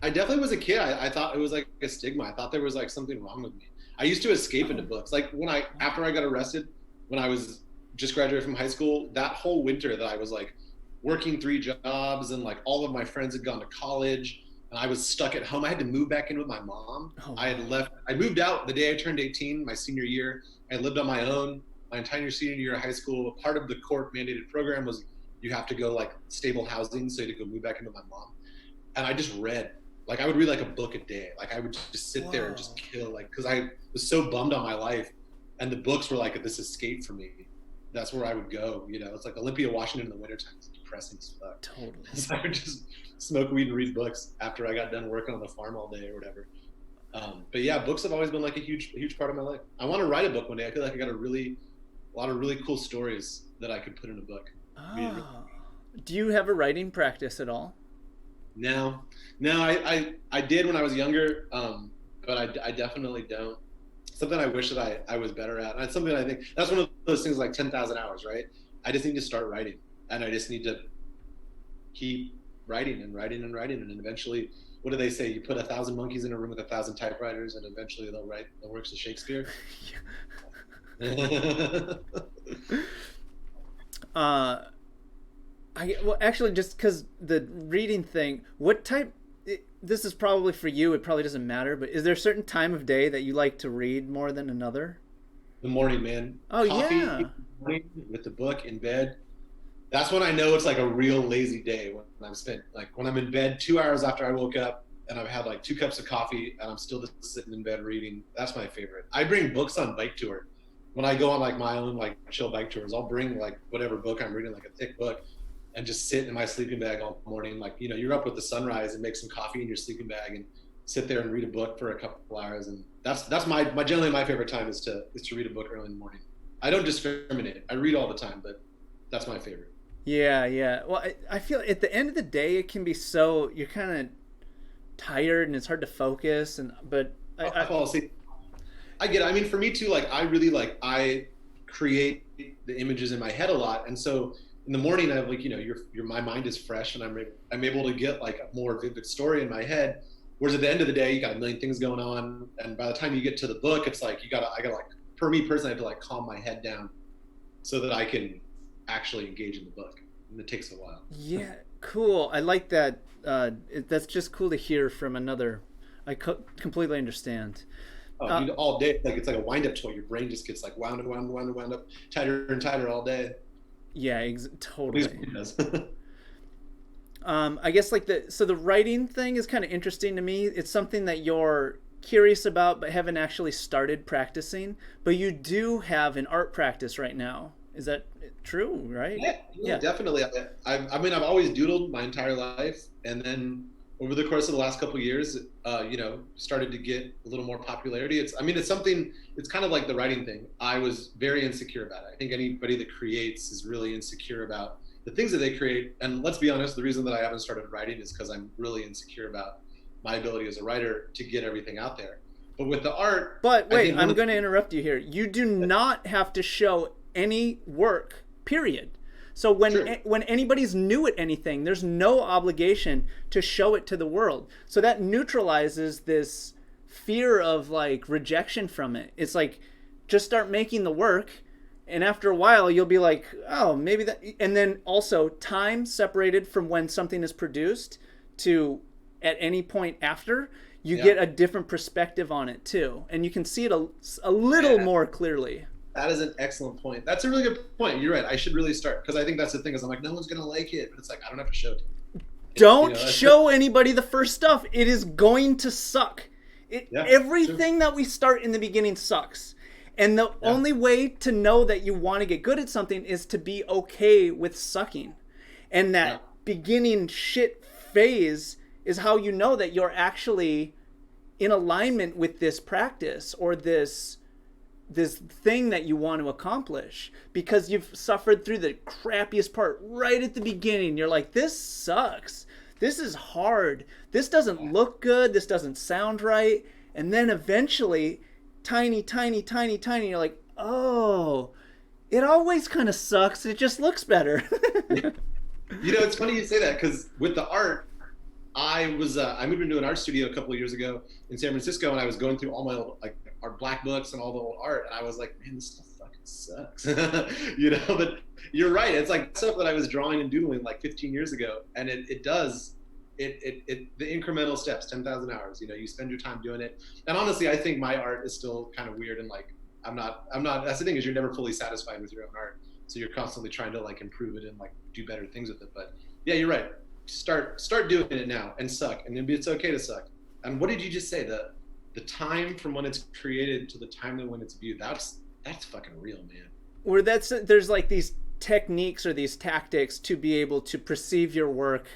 I definitely was a kid. I thought it was like a stigma. I thought there was like something wrong with me. I used to escape into books. Like after I got arrested, when I was just graduated from high school, that whole winter that I was like working 3 jobs and like all of my friends had gone to college and I was stuck at home. I had to move back in with my mom. I moved out the day I turned 18, my senior year. I lived on my own my entire senior year of high school. Part of the court mandated program was you have to go like stable housing, so you had to go move back into my mom. And I just read, like I would read like a book a day. Like I would just sit there and just kill, like, cause I was so bummed on my life and the books were like this escape for me. That's where I would go, you know. It's like Olympia, Washington in the wintertime. It's depressing as fuck. Totally. So I would just smoke weed and read books after I got done working on the farm all day or whatever. But yeah, books have always been like a huge part of my life. I want to write a book one day. I feel like I got a lot of really cool stories that I could put in a book. Do you have a writing practice at all? No, I did when I was younger, but I definitely don't. Something I wish that I was better at. And it's something I think that's one of those things like 10,000 hours, right? I just need to start writing, and I just need to keep writing and writing and writing, and eventually, what do they say? You put 1,000 monkeys in a room with 1,000 typewriters, and eventually they'll write the works of Shakespeare. Well, actually, just because the reading thing, what type? This is probably for you. It probably doesn't matter, but is there a certain time of day that you like to read more than another? The morning, man. Oh, Coffee, yeah. With the book in bed. That's when I know it's like a real lazy day, when I'm spent, like when I'm in bed 2 hours after I woke up and I've had like 2 cups of coffee and I'm still just sitting in bed reading. That's my favorite. I bring books on bike tour. When I go on like my own like chill bike tours, I'll bring like whatever book I'm reading, like a thick book, and just sit in my sleeping bag all morning. Like, you know, you're up with the sunrise and make some coffee in your sleeping bag and sit there and read a book for a couple hours. And that's generally my favorite time is to read a book early in the morning. I don't discriminate. I read all the time, but that's my favorite. Yeah. Well, I feel at the end of the day, it can be so, you're kind of tired and it's hard to focus. But I fall asleep. I get it. I mean, for me too, like I create the images in my head a lot. And so in the morning, I have like, you know, my mind is fresh and I'm able to get like a more vivid story in my head. Whereas at the end of the day, you got a million things going on. And by the time you get to the book, it's like, I gotta like, for me personally, I have to like calm my head down so that I can actually engage in the book. And it takes a while. Yeah, cool. I like that. That's just cool to hear from another. I completely understand. Dude, all day, like it's like a wind-up toy. Your brain just gets like wound up, tighter and tighter all day. Yeah, totally. It does. I guess like the writing thing is kind of interesting to me. It's something that you're curious about but haven't actually started practicing. But you do have an art practice right now. Is that true? Right? Yeah. Definitely. I mean, I've always doodled my entire life, and then over the course of the last couple of years, you know, started to get a little more popularity. It's kind of like the writing thing. I was very insecure about it. I think anybody that creates is really insecure about the things that they create, and let's be honest, the reason that I haven't started writing is because I'm really insecure about my ability as a writer to get everything out there. But with the art... But wait, I'm going to interrupt you here. You do not have to show any work, period. So when anybody's new at anything, there's no obligation to show it to the world. So that neutralizes this fear of like rejection from it. It's like, just start making the work, and after a while you'll be like, oh, maybe that. And then also time separated from when something is produced to at any point after, you get a different perspective on it too, and you can see it a little more clearly. That is an excellent point. That's a really good point. You're right. I should really start, because I think that's the thing, is I'm like, no one's gonna like it, but it's like, I don't have to show it to them. Don't show anybody the first stuff. It is going to suck. Everything that we start in the beginning sucks. And the only way to know that you want to get good at something is to be okay with sucking. And that beginning shit phase is how you know that you're actually in alignment with this practice or this thing that you want to accomplish, because you've suffered through the crappiest part right at the beginning. You're like, this sucks. This is hard. This doesn't look good. This doesn't sound right. And then eventually, tiny, you're like, oh, it always kind of sucks. It just looks better. It's funny you say that, because with the art, I moved into an art studio a couple of years ago in San Francisco, and I was going through all my old, like, art black books and all the old art, and I was like, man, this stuff fucking sucks. But you're right. It's like stuff that I was drawing and doodling like 15 years ago, and it does the incremental steps, 10,000 hours. You spend your time doing it, and honestly, I think my art is still kind of weird, and like I'm not. That's the thing, is you're never fully satisfied with your own art, so you're constantly trying to like improve it and like do better things with it. But yeah, you're right. Start doing it now and suck, and then it's okay to suck. And what did you just say? The time from when it's created to the time when it's viewed, that's fucking real, man. Or there's like these techniques or these tactics to be able to perceive your work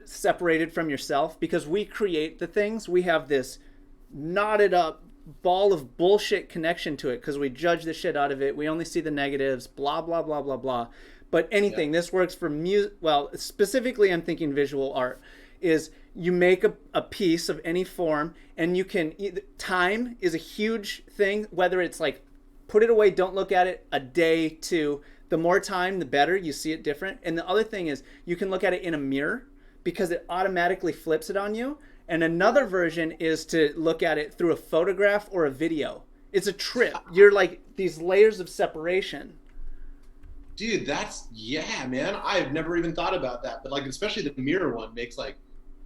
separated from yourself, because we create the things. We have this knotted up ball of bullshit connection to it because we judge the shit out of it. We only see the negatives, blah, blah, blah, blah, blah. But anything, this works for music. Well, specifically I'm thinking visual art, is you make a piece of any form, and you can, time is a huge thing, whether it's like, put it away, don't look at it, a day, 2. The more time, the better. You see it different. And the other thing is you can look at it in a mirror, because it automatically flips it on you. And another version is to look at it through a photograph or a video. It's a trip. You're like these layers of separation. Dude, man. I've never even thought about that. But like, especially the mirror one makes like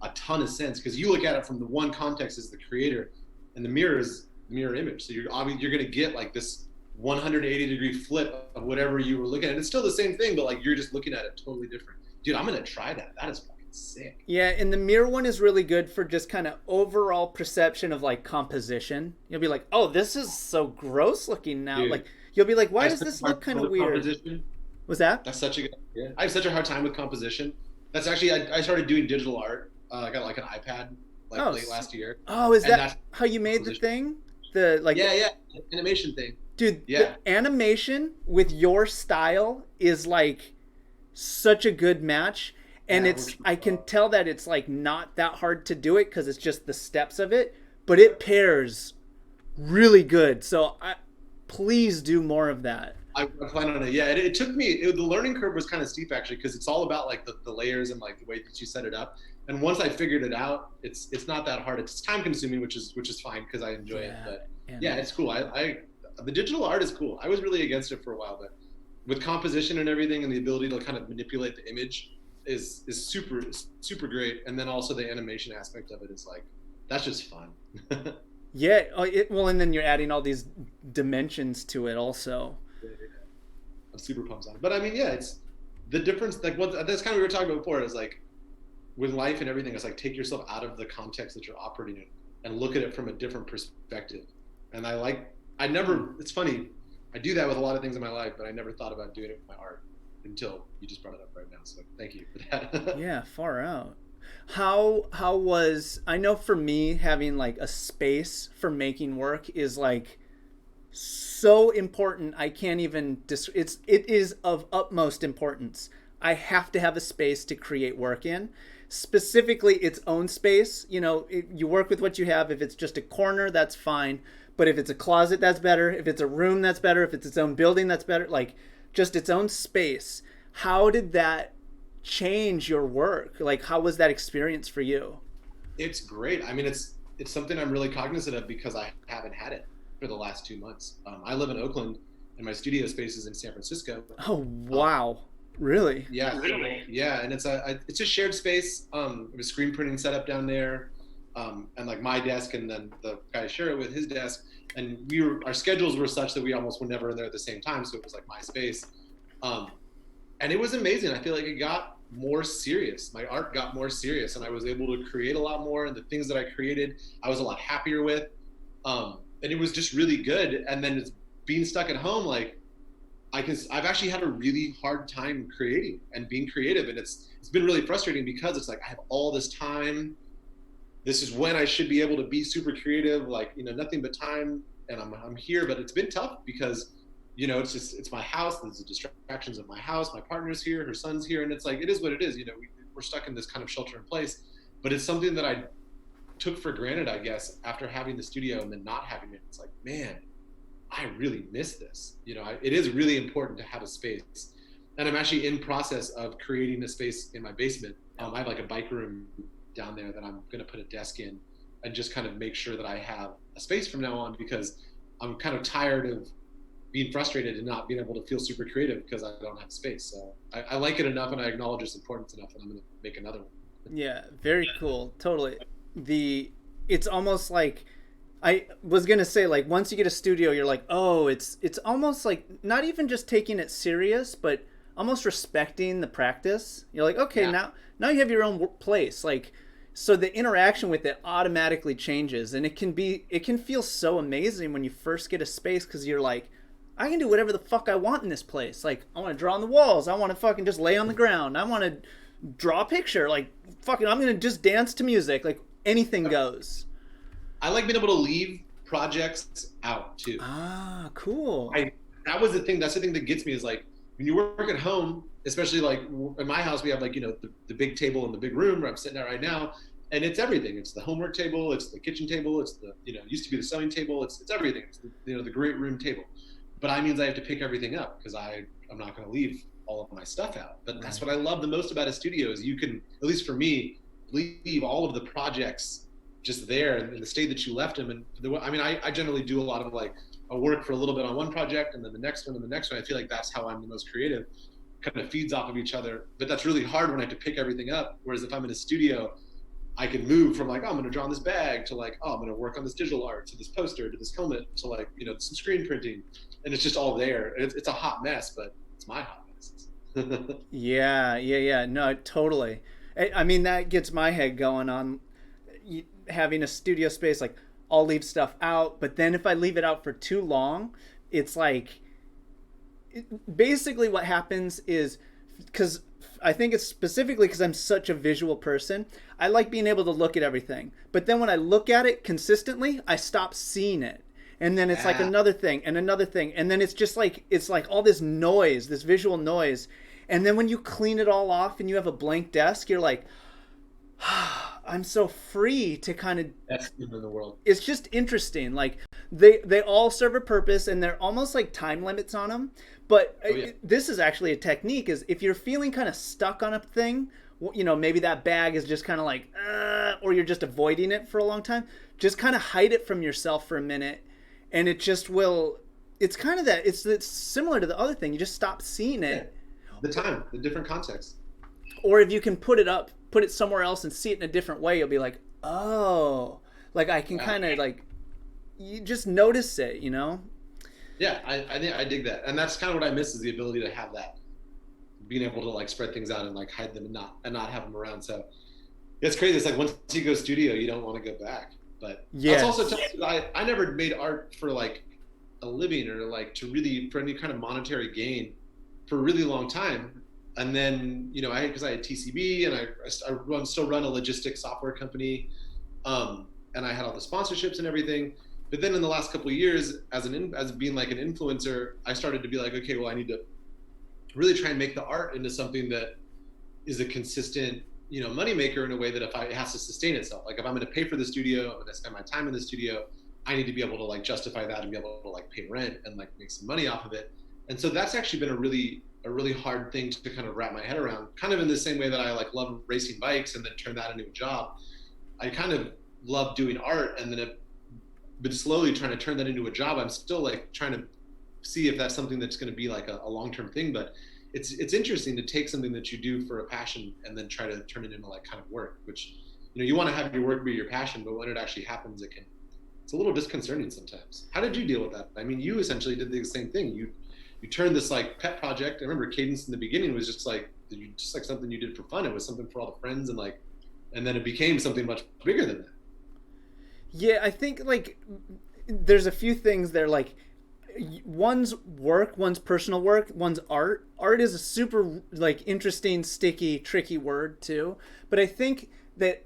a ton of sense, because you look at it from the one context as the creator, and the mirror is mirror image. So you're going to get like this 180-degree flip of whatever you were looking at. It's still the same thing, but like you're just looking at it totally different. Dude, I'm going to try that. That is fucking sick. Yeah, and the mirror one is really good for just kind of overall perception of like composition. You'll be like, oh, this is so gross looking now. Dude, like you'll be like, why does this look kind of weird? Composition. Was that? That's such a good idea. I have such a hard time with composition. That's actually, I started doing digital art. I got like an iPad late last year. Oh, is that how you made the thing? The like animation thing. Dude, the animation with your style is like such a good match. And I can tell that it's like not that hard to do it, because it's just the steps of it, but it pairs really good. So please do more of that. I plan on it. Yeah, it took me, the learning curve was kind of steep actually, because it's all about like the layers and like the way that you set it up. And once I figured it out, it's not that hard. It's time consuming, which is fine, because I enjoy it. But it's cool. The digital art is cool. I was really against it for a while, but with composition and everything, and the ability to kind of manipulate the image is super great. And then also the animation aspect of it is like, that's just fun. Yeah. And then you're adding all these dimensions to it also. I'm super pumped on it. But I mean, it's the difference. Like that's kind of what we were talking about before. Is like with life and everything, it's like take yourself out of the context that you're operating in and look at it from a different perspective. And it's funny. I do that with a lot of things in my life, but I never thought about doing it with my art until you just brought it up right now. So thank you for that. Yeah, far out. How was, I know for me, having like a space for making work is like so important. I can't even it is of utmost importance. I have to have a space to create work in, specifically its own space. You know, you work with what you have. If it's just a corner, that's fine. But if it's a closet, that's better. If it's a room, that's better. If it's its own building, that's better. Like, just its own space. How did that change your work? Like, how was that experience for you? It's great. I mean, it's something I'm really cognizant of because I haven't had it for the last 2 months. I live in Oakland, and my studio space is in San Francisco. Oh, wow. Really? Yeah, yeah, and it's a shared space. We have a screen printing setup down there, and like my desk, and then the guy I share it with, his desk, and our schedules were such that we almost were never in there at the same time, so it was like my space, and it was amazing. I feel like it got more serious. My art got more serious, and I was able to create a lot more, and the things that I created, I was a lot happier with, and it was just really good. And then it's being stuck at home, like. I've actually had a really hard time creating and being creative, and it's been really frustrating because it's like I have all this time. This is when I should be able to be super creative, like, you know, nothing but time, and I'm here. But it's been tough because, you know, it's my house. There's the distractions of my house. My partner's here, her son's here, and it's like it is what it is. You know, we're stuck in this kind of shelter in place. But it's something that I took for granted, I guess, after having the studio and then not having it. It's like, man, I really miss this. You know, it is really important to have a space. And I'm actually in process of creating a space in my basement. I have like a bike room down there that I'm going to put a desk in and just kind of make sure that I have a space from now on, because I'm kind of tired of being frustrated and not being able to feel super creative because I don't have space. So I like it enough, and I acknowledge its importance enough that I'm going to make another one. Yeah, very cool. Totally. It's almost like, I was going to say, like, once you get a studio, you're like, oh, it's almost like not even just taking it serious, but almost respecting the practice. You're like, okay, Yeah. now you have your own place. Like, so the interaction with it automatically changes, and it can feel so amazing when you first get a space, because you're like, I can do whatever the fuck I want in this place. Like, I want to draw on the walls. I want to fucking just lay on the ground. I want to draw a picture. Like, fucking, I'm going to just dance to music. Like, anything goes. I like being able to leave projects out too. Ah, cool. That's the thing that gets me, is like when you work at home, especially like in my house, we have like, you know, the big table in the big room where I'm sitting at right now, and it's everything. It's the homework table, it's the kitchen table, it's the, you know, used to be the sewing table, it's everything. It's the, you know, the great room table. But I means I have to pick everything up because I'm not going to leave all of my stuff out. But that's what I love the most about a studio, is you can, at least for me, leave all of the projects just there in the state that you left them. And I generally do a lot of like, I'll work for a little bit on one project and then the next one and the next one. I feel like that's how I'm the most creative, kind of feeds off of each other. But that's really hard when I have to pick everything up. Whereas if I'm in a studio, I can move from like, oh, I'm going to draw on this bag to like, oh, I'm going to work on this digital art, to this poster, to this helmet, to like, you know, some screen printing. And it's just all there. It's a hot mess, but it's my hot mess. Yeah. No, totally. I mean, that gets my head going on having a studio space. Like, I'll leave stuff out, but then if I leave it out for too long, it's like, basically what happens is, because I think it's specifically because I'm such a visual person, I like being able to look at everything. But then when I look at it consistently, I stop seeing it. And then it's like another thing and another thing. And then it's just like, it's like all this noise, this visual noise. And then when you clean it all off and you have a blank desk, you're like, I'm so free to kind of. That's in the world. It's just interesting. Like, they all serve a purpose, and they're almost like time limits on them. But this is actually a technique, is if you're feeling kind of stuck on a thing, you know, maybe that bag is just kind of like, or you're just avoiding it for a long time, just kind of hide it from yourself for a minute, and it just will. It's kind of that. It's similar to the other thing. You just stop seeing it. Yeah. The different context. Or if you can put it somewhere else and see it in a different way, you'll be like, oh, like I can kind of like, you just notice it, you know? Yeah, I dig that. And that's kind of what I miss, is the ability to have that, being able to like spread things out and like hide them and not have them around. So it's crazy. It's like once you go studio, you don't want to go back. But that's also tough. I never made art for like a living or like for any kind of monetary gain for a really long time. And then, you know, because I had TCB and I still run a logistics software company, and I had all the sponsorships and everything. But then in the last couple of years, as being like an influencer, I started to be like, okay, well, I need to really try and make the art into something that is a consistent, moneymaker in a way that it has to sustain itself. Like if I'm going to pay for the studio, I'm going to spend my time in the studio, I need to be able to like justify that and be able to like pay rent and like make some money off of it. And so that's actually been a really hard thing to kind of wrap my head around, kind of in the same way that I like love racing bikes and then turn that into a job. I kind of love doing art, and then been slowly trying to turn that into a job. I'm still like trying to see if that's something that's going to be like a long-term thing, but it's interesting to take something that you do for a passion and then try to turn it into like kind of work, which, you want to have your work be your passion, but when it actually happens, it's a little disconcerting sometimes. How did you deal with that? I mean, you essentially did the same thing. You turned this like pet project. I remember Cadence in the beginning was just like something you did for fun. It was something for all the friends, and then it became something much bigger than that. Yeah, I think like there's a few things there, like one's work, one's personal work, one's art. Art is a super like interesting, sticky, tricky word too. But I think that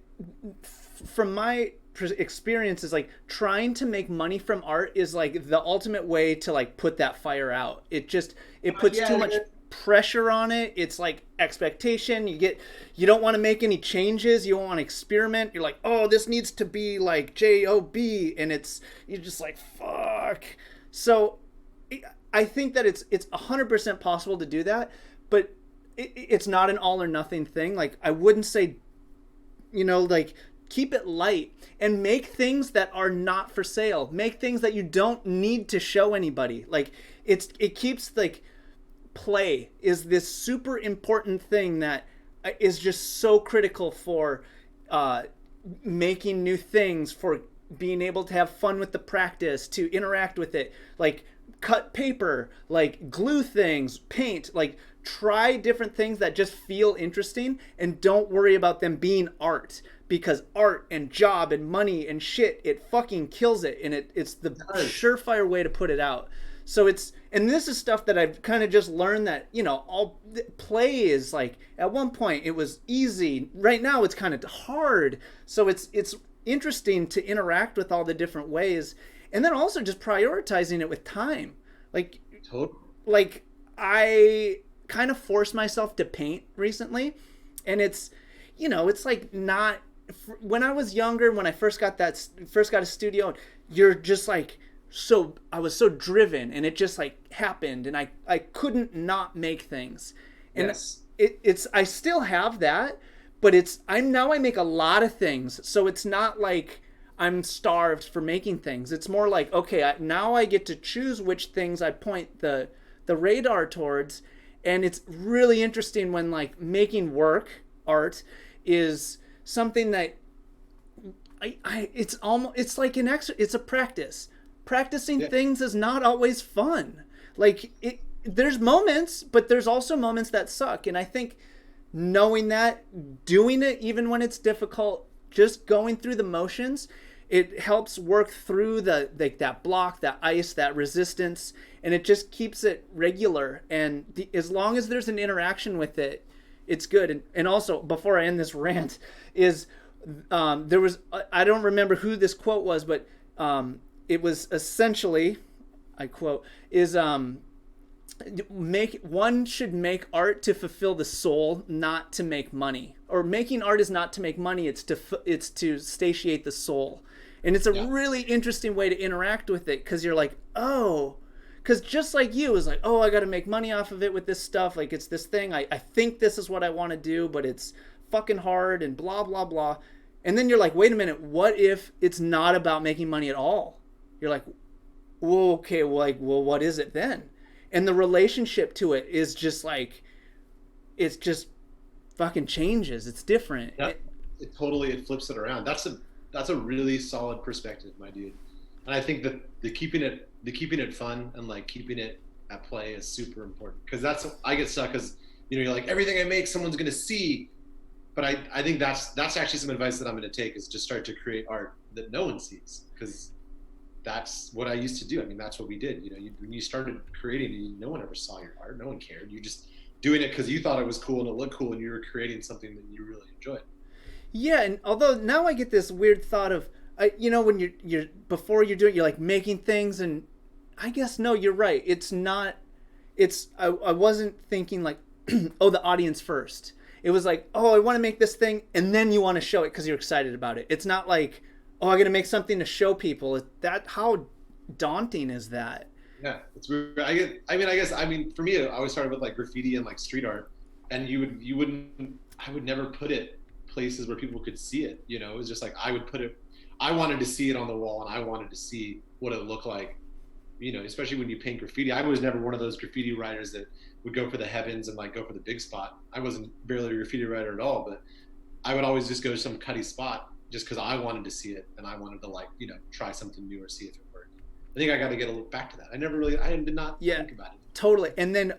from my experience is like trying to make money from art is like the ultimate way to like put that fire out. It puts too much pressure on it. It's like expectation. You don't want to make any changes. You don't want to experiment. You're like, oh, this needs to be like JOB, and you're just like, fuck. So I think that it's 100% possible to do that, but it's not an all or nothing thing. Like I wouldn't say, like keep it light and make things that are not for sale. Make things that you don't need to show anybody. Like it keeps like play is this super important thing that is just so critical for making new things, for being able to have fun with the practice, to interact with it, like cut paper, like glue things, paint, like try different things that just feel interesting, and don't worry about them being art, because art and job and money and shit, it fucking kills it, and it's the surefire way to put it out. So and this is stuff that I've kind of just learned that, all play is like, at one point it was easy. Right now it's kind of hard. So it's interesting to interact with all the different ways. And then also just prioritizing it with time. Like, like I kind of forced myself to paint recently. And it's like not, when I was younger, when I first got a studio, you're just like, I was so driven, and it just like happened, and I couldn't not make things. And yes. I still have that, but I make a lot of things. So it's not like I'm starved for making things. It's more like, okay, now I get to choose which things I point the radar towards. And it's really interesting when like making art is something that it's like it's a practice. Practicing things is not always fun. Like there's moments, but there's also moments that suck. And I think knowing that, doing it even when it's difficult, just going through the motions, it helps work through that block, that ice, that resistance, and it just keeps it regular. And as long as there's an interaction with it, it's good. And also, before I end this rant, is there was, I don't remember who this quote was, but it was essentially, I quote, is one should make art to fulfill the soul, not to make money. Or making art is not to make money, it's to satiate the soul. And it's a really interesting way to interact with it, because you're like, oh, because just like you, is like, oh, I got to make money off of it with this stuff. Like it's this thing, I think this is what I want to do, but it's fucking hard and blah, blah, blah. And then you're like, wait a minute, what if it's not about making money at all? You're like, well, okay, well, what is it then? And the relationship to it is just like, it's just fucking changes. It's different. Yeah, it flips it around. That's a really solid perspective, my dude. And I think that the keeping it fun and like keeping it at play is super important, because I get stuck because you're like, everything I make someone's gonna see. But I think that's actually some advice that I'm gonna take, is just start to create art that no one sees, because that's what I used to do. I mean, that's what we did. When you started creating, no one ever saw your art. No one cared. You're just doing it because you thought it was cool and it looked cool, and you were creating something that you really enjoyed. Yeah, and although now I get this weird thought of, when you're before you're doing, you're like making things, and I guess no, you're right. It's not. I wasn't thinking like, oh, the audience first. It was like, oh, I want to make this thing, and then you want to show it because you're excited about it. It's not like, oh, I'm gonna make something to show people. How daunting is that? Yeah, it's weird. I guess for me, I always started with like graffiti and like street art, and I would never put it places where people could see it. It was just like I would put it. I wanted to see it on the wall, and I wanted to see what it looked like. Especially when you paint graffiti. I was never one of those graffiti writers that would go for the heavens and like go for the big spot. I wasn't barely a graffiti writer at all, but I would always just go to some cutty spot just because I wanted to see it and I wanted to like, try something new or see if it worked. I think I got to get a look back to that. I did not think about it. Totally. And then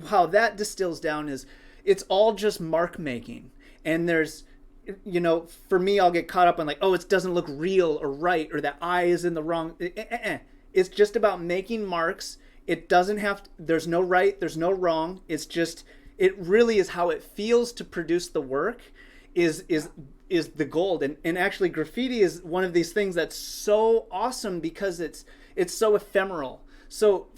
how that distills down is it's all just mark making. And there's, for me, I'll get caught up on like, oh, it doesn't look real or right, or that eye is in the wrong. It's just about making marks. It doesn't have to, there's no right, there's no wrong. It's just, it really is how it feels to produce the work is the gold. And actually graffiti is one of these things that's so awesome because it's so ephemeral. So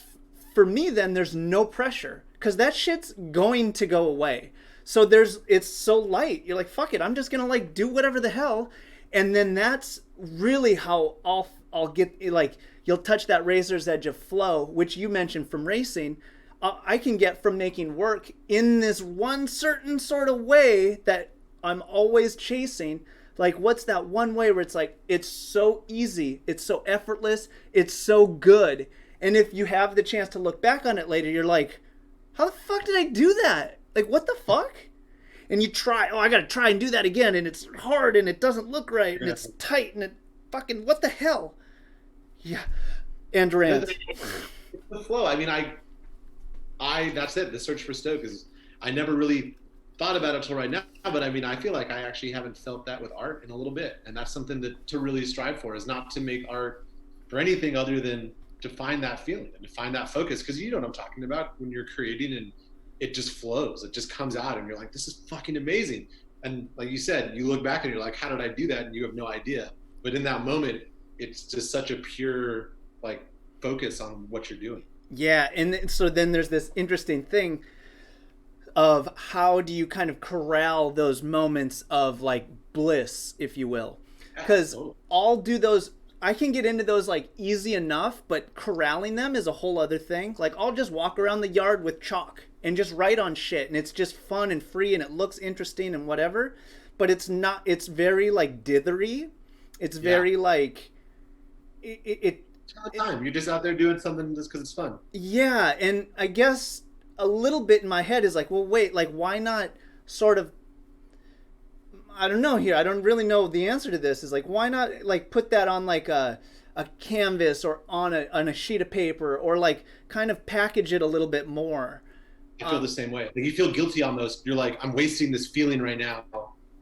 for me then there's no pressure because that shit's going to go away. So it's so light. You're like, fuck it, I'm just gonna like do whatever the hell. And then that's really how I'll get, like, you'll touch that razor's edge of flow, which you mentioned from racing. I can get from making work in this one certain sort of way that I'm always chasing. Like, what's that one way where it's like, it's so easy, it's so effortless, it's so good. And if you have the chance to look back on it later, you're like, how the fuck did I do that? Like, what the fuck? And you try, I gotta try and do that again, and it's hard, and it doesn't look right, and it's tight, and it fucking, what the hell? Yeah. And Durant. The flow. I mean, that's it. The search for Stoke is, I never really thought about it until right now, but I mean, I feel like I actually haven't felt that with art in a little bit. And that's something to really strive for, is not to make art for anything other than to find that feeling and to find that focus. Because you know what I'm talking about when you're creating and it just flows. It just comes out and you're like, this is fucking amazing. And like you said, you look back and you're like, how did I do that? And you have no idea. But in that moment, it's just such a pure like focus on what you're doing. Yeah. And so then there's this interesting thing of how do you kind of corral those moments of like bliss, if you will, because I'll do those. I can get into those like easy enough, but corralling them is a whole other thing. Like, I'll just walk around the yard with chalk and just write on shit, and it's just fun and free and it looks interesting and whatever, but it's not, it's very like dithery. It's very like it's all the time. You're just out there doing something just because it's fun. Yeah. And I guess a little bit in my head is like, well, wait, like, why not sort of, I don't know here. I don't really know the answer to this. Is like, why not like put that on like a canvas or on a sheet of paper, or like kind of package it a little bit more. I feel the same way. Like, you feel guilty on those. You're like, I'm wasting this feeling right now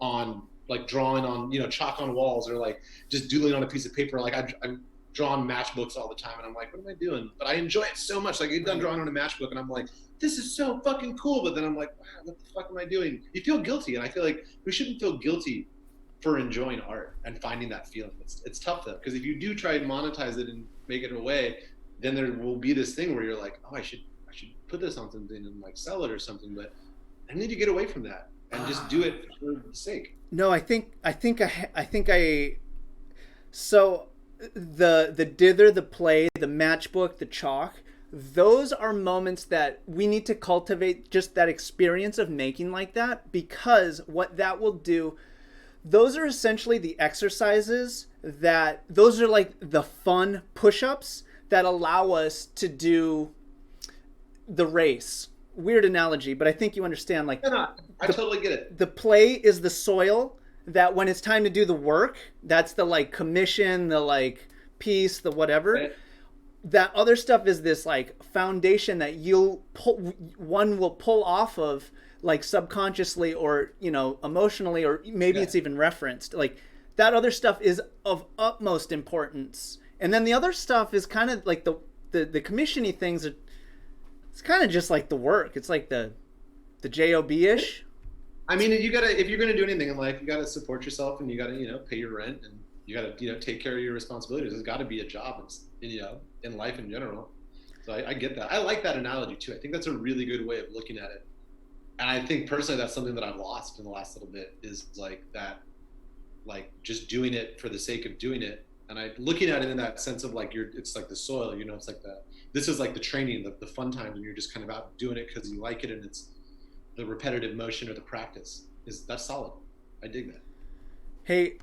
on like drawing on, chalk on walls, or like just doodling on a piece of paper. Like I'm drawing matchbooks all the time, and I'm like, what am I doing? But I enjoy it so much. Like, I get done drawing on a matchbook and I'm like, this is so fucking cool. But then I'm like, wow, what the fuck am I doing? You feel guilty. And I feel like we shouldn't feel guilty for enjoying art and finding that feeling. It's tough though, because if you do try and monetize it and make it away, then there will be this thing where you're like, oh, I should put this on something and like sell it or something. But I need to get away from that and just do it for the sake. No, so the dither, the play, the matchbook, the chalk, those are moments that we need to cultivate, just that experience of making like that, because what that will do, those are essentially the exercises those are like the fun push-ups that allow us to do the race. Weird analogy, but I think you understand. Like, I totally get it. The play is the soil that when it's time to do the work, that's the like commission, the like piece, the whatever. Right. That other stuff is this like foundation that one will pull off of, like subconsciously or emotionally, or maybe it's even referenced. Like, that other stuff is of utmost importance, and then the other stuff is kind of like the commission-y things. It's kind of just like the work. It's like the job-ish. I mean, if you're gonna do anything in life, you gotta support yourself, and you gotta pay your rent, and you got to, take care of your responsibilities. There's got to be a job, in life in general. So I get that. I like that analogy too. I think that's a really good way of looking at it. And I think personally, that's something that I've lost in the last little bit, is like that, like just doing it for the sake of doing it. And looking at it in that sense of like, it's like the soil, it's like this is like the training, the fun times when you're just kind of out doing it because you like it, and it's the repetitive motion or the practice that's solid. I dig that. Hey,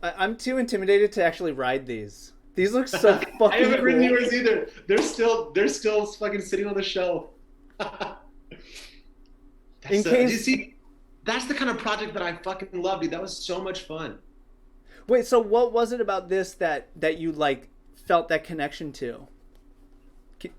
I'm too intimidated to actually ride these. These look so fucking I haven't cool. ridden yours either. They're still fucking sitting on the shelf. That's the kind of project that I fucking love, dude. That was so much fun. Wait, so what was it about this that you like felt that connection to?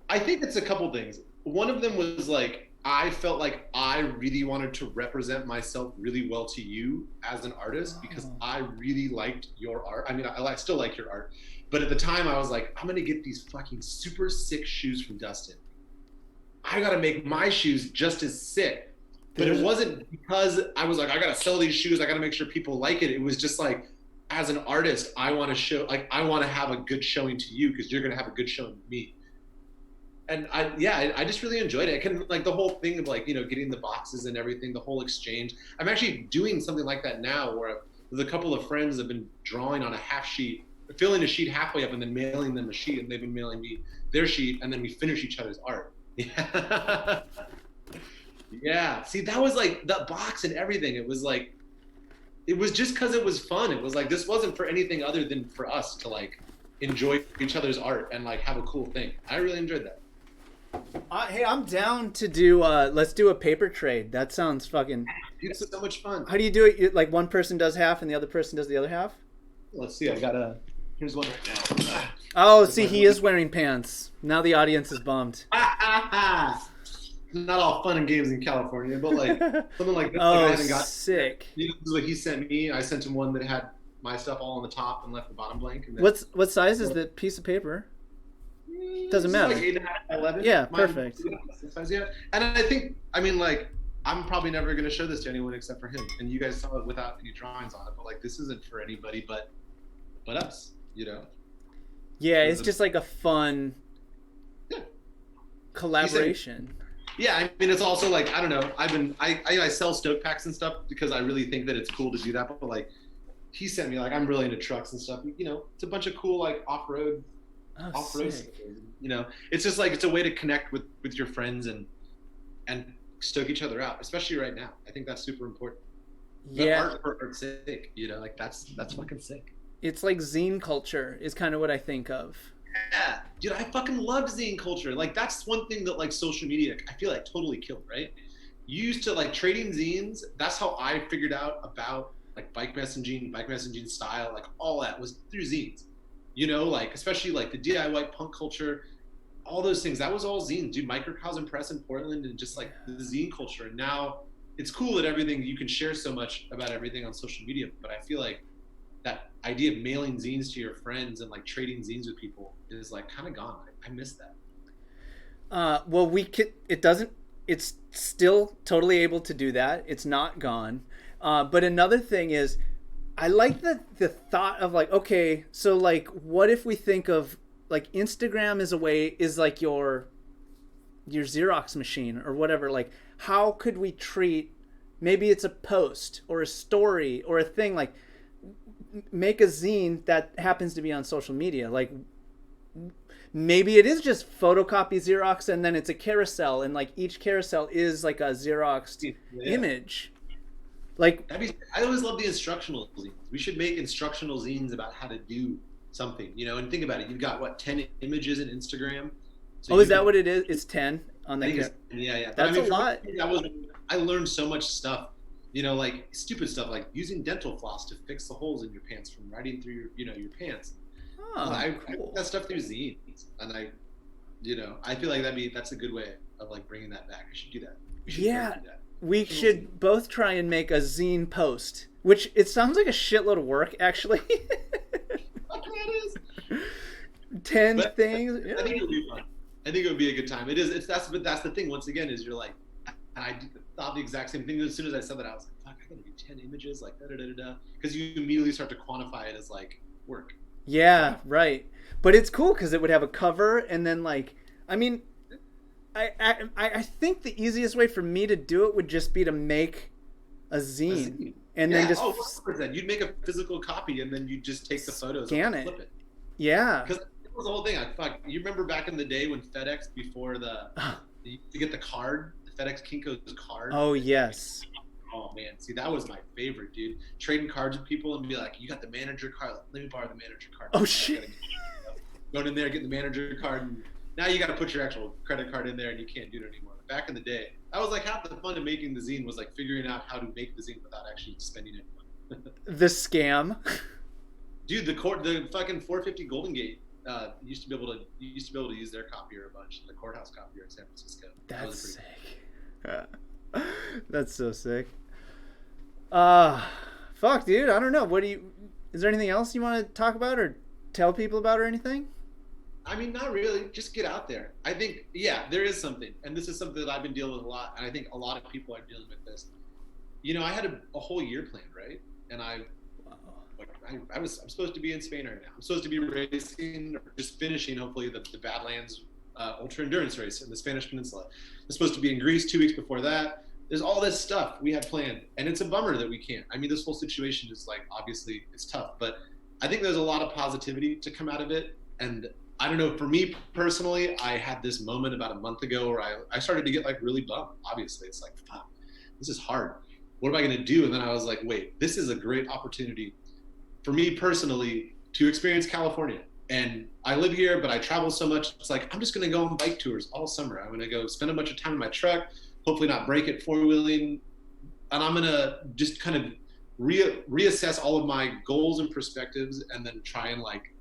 I think it's a couple things. One of them was like, I felt like I really wanted to represent myself really well to you as an artist, because I really liked your art. I mean, I still like your art, but at the time I was like, I'm gonna get these fucking super sick shoes from Dustin. I gotta make my shoes just as sick. But it wasn't because I was like, I gotta sell these shoes, I gotta make sure people like it. It was just like, as an artist, I want to have a good showing to you, because you're gonna have a good showing to me. And I just really enjoyed it. I can, like, the whole thing of like, getting the boxes and everything, the whole exchange. I'm actually doing something like that now, where there's a couple of friends have been drawing on a half sheet, filling a sheet halfway up and then mailing them a sheet, and they've been mailing me their sheet, and then we finish each other's art. Yeah. Yeah. See, that was like the box and everything. It was like, it was just because it was fun. It was like, this wasn't for anything other than for us to like enjoy each other's art and like have a cool thing. I really enjoyed that. Hey, I'm down to do, let's do a paper trade. That sounds fucking... It's so much fun. How do you do it? Like one person does half and the other person does the other half? Let's see, here's one right now. Oh, see, he is wearing pants. Now the audience is bummed. Not all fun and games in California, but like something like this. Oh, like I haven't got, sick. this is what he sent me. I sent him one that had my stuff all on the top and left the bottom blank. And then, what size is the piece of paper? Doesn't matter. Like 8.5 by 11. Yeah, perfect. Size, yeah. And I think, like, I'm probably never going to show this to anyone except for him. And you guys saw it without any drawings on it. But like, this isn't for anybody but us, Yeah, it's just like a fun collaboration. Yeah, I mean, it's also like, I don't know. I sell stoke packs and stuff because I really think that it's cool to do that. But like, he sent me, like, I'm really into trucks and stuff. It's a bunch of cool, like, off-road stuff. It's just like, it's a way to connect with your friends and stoke each other out, especially right now. I think that's super important. Yeah. Art for art's sake, like, that's fucking sick. It's like zine culture is kind of what I think of. Yeah, dude, I fucking love zine culture. Like, that's one thing that like social media, I feel like totally killed, right? You used to like trading zines. That's how I figured out about like bike messaging style, like all that was through zines. Like especially like the DIY punk culture, all those things. That was all zines, dude. Microcosm Press in Portland and just like the zine culture. And now it's cool that everything you can share so much about everything on social media, but I feel like that idea of mailing zines to your friends and like trading zines with people is like kind of gone. I miss that. Well, it's still totally able to do that. It's not gone. But another thing is, I like the thought of like, okay, so like, what if we think of like Instagram is like your Xerox machine or whatever. Like, how could we treat, maybe it's a post or a story or a thing, like make a zine that happens to be on social media. Like maybe it is just photocopy Xerox and then it's a carousel, and like each carousel is like a Xeroxed image. Like, I always love the instructional zines. We should make instructional zines about how to do something, and think about it. You've got 10 images in Instagram. So is that what it is? It's 10 on the. Yeah. That's a lot. I learned so much stuff, like stupid stuff, like using dental floss to fix the holes in your pants from riding through your pants. Oh, I cool. that stuff through zines, and I feel like that's a good way of like bringing that back. I should do that. We should both try and make a zine post, which it sounds like a shitload of work, actually. It is. 10 things. I think it'll be fun. I think it would be a good time. It is. But that's the thing. Once again, is you're like, and I thought the exact same thing. As soon as I said that, I was like, fuck, I gotta do 10 images, like da da da da, because you immediately start to quantify it as like, work. Yeah, right. But it's cool because it would have a cover, and then like, I mean, I think the easiest way for me to do it would just be to make a zine, and then just 100%. You'd make a physical copy, and then you just take the photos, scan and it. flip it. Yeah. Because that was the whole thing. You remember back in the day when FedEx, before you get the card, the FedEx Kinko's card. Oh yes. Oh man, see, that was my favorite, dude. Trading cards with people and be like, "You got the manager card? Let me borrow the manager card." Oh shit. Going in there, getting the manager card, and now you got to put your actual credit card in there, and you can't do it anymore. But back in the day, that was like half the fun of making the zine was like figuring out how to make the zine without actually spending it. The scam. Dude, the fucking 450 Golden Gate you used to be able to use their copier a bunch, the courthouse copier in San Francisco. That's sick. That's so sick. Fuck, dude. I don't know. Is there anything else you want to talk about or tell people about or anything? I mean, not really. Just get out there. I think, yeah, there is something, and this is something that I've been dealing with a lot, and I think a lot of people are dealing with this. You know, I had a whole year planned, right? And I'm supposed to be in Spain right now. I'm supposed to be racing, or just finishing, hopefully, the Badlands ultra endurance race in the Spanish Peninsula. I'm supposed to be in Greece 2 weeks before that. There's all this stuff we had planned, and it's a bummer that we can't. I mean, this whole situation is like, obviously, it's tough, but I think there's a lot of positivity to come out of it. And I don't know, for me personally, I had this moment about a month ago where I started to get like really bummed. Obviously, it's like, fuck, this is hard. What am I going to do? And then I was like, wait, this is a great opportunity for me personally to experience California. And I live here, but I travel so much. It's like, I'm just going to go on bike tours all summer. I'm going to go spend a bunch of time in my truck, hopefully not break it four-wheeling. And I'm going to just kind of reassess all of my goals and perspectives, and then try and like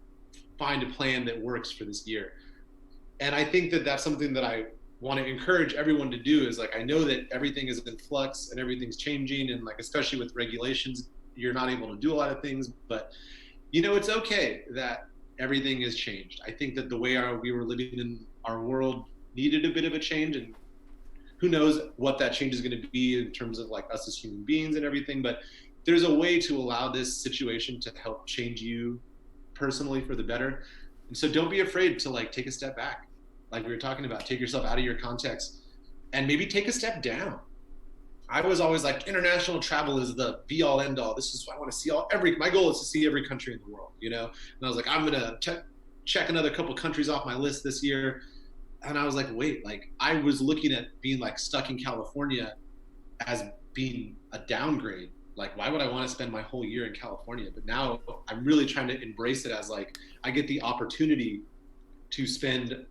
find a plan that works for this year. And I think that that's something that I want to encourage everyone to do, is like, I know that everything is in flux and everything's changing, and like, especially with regulations, you're not able to do a lot of things, but you know, it's okay that everything has changed. I think that the way we were living in our world needed a bit of a change, and who knows what that change is going to be in terms of like us as human beings and everything, but there's a way to allow this situation to help change you personally for the better. And so don't be afraid to like take a step back. Like we were talking about, take yourself out of your context and maybe take a step down. I was always like, international travel is the be all end all. This is what I want to see my goal is to see every country in the world, you know? And I was like, I'm going to check another couple countries off my list this year. And I was like, wait, like I was looking at being like stuck in California as being a downgrade. Like, why would I want to spend my whole year in California? But now I'm really trying to embrace it as like, I get the opportunity to spend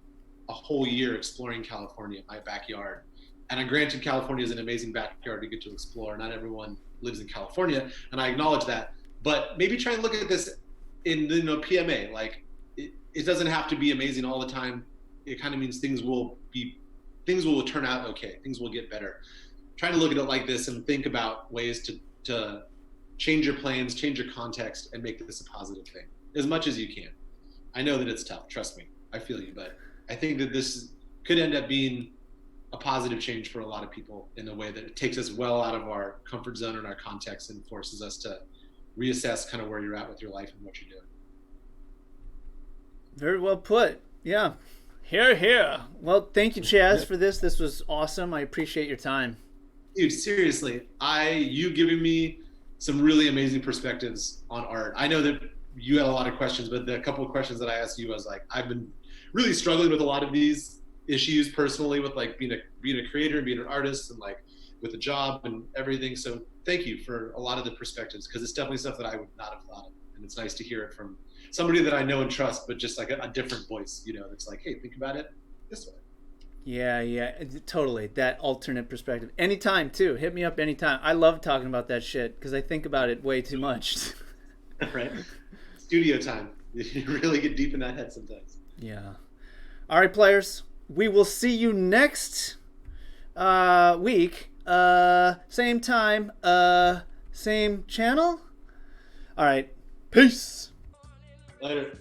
a whole year exploring California, my backyard. And granted, California is an amazing backyard to get to explore. Not everyone lives in California, and I acknowledge that. But maybe try and look at this in PMA. Like, it doesn't have to be amazing all the time. It kind of means things will turn out okay. Things will get better. Trying to look at it like this and think about ways to change your plans, change your context, and make this a positive thing as much as you can. I know that it's tough. Trust me. I feel you. But I think that this could end up being a positive change for a lot of people in a way that it takes us well out of our comfort zone and our context and forces us to reassess kind of where you're at with your life and what you're doing. Very well put. Yeah. Here. Well, thank you, CHAS, for this. This was awesome. I appreciate your time. Dude, seriously, you giving me some really amazing perspectives on art. I know that you had a lot of questions, but the couple of questions that I asked you, I was like, I've been really struggling with a lot of these issues personally with like being a creator, being an artist, and like with a job and everything. So thank you for a lot of the perspectives, because it's definitely stuff that I would not have thought of. And it's nice to hear it from somebody that I know and trust, but just like a different voice, you know, that's like, hey, think about it this way. Yeah, totally. That alternate perspective. Anytime, too. Hit me up anytime. I love talking about that shit because I think about it way too much. Right? Studio time. You really get deep in that head sometimes. Yeah. All right, players. We will see you next week. Same time. Same channel. All right. Peace. Later.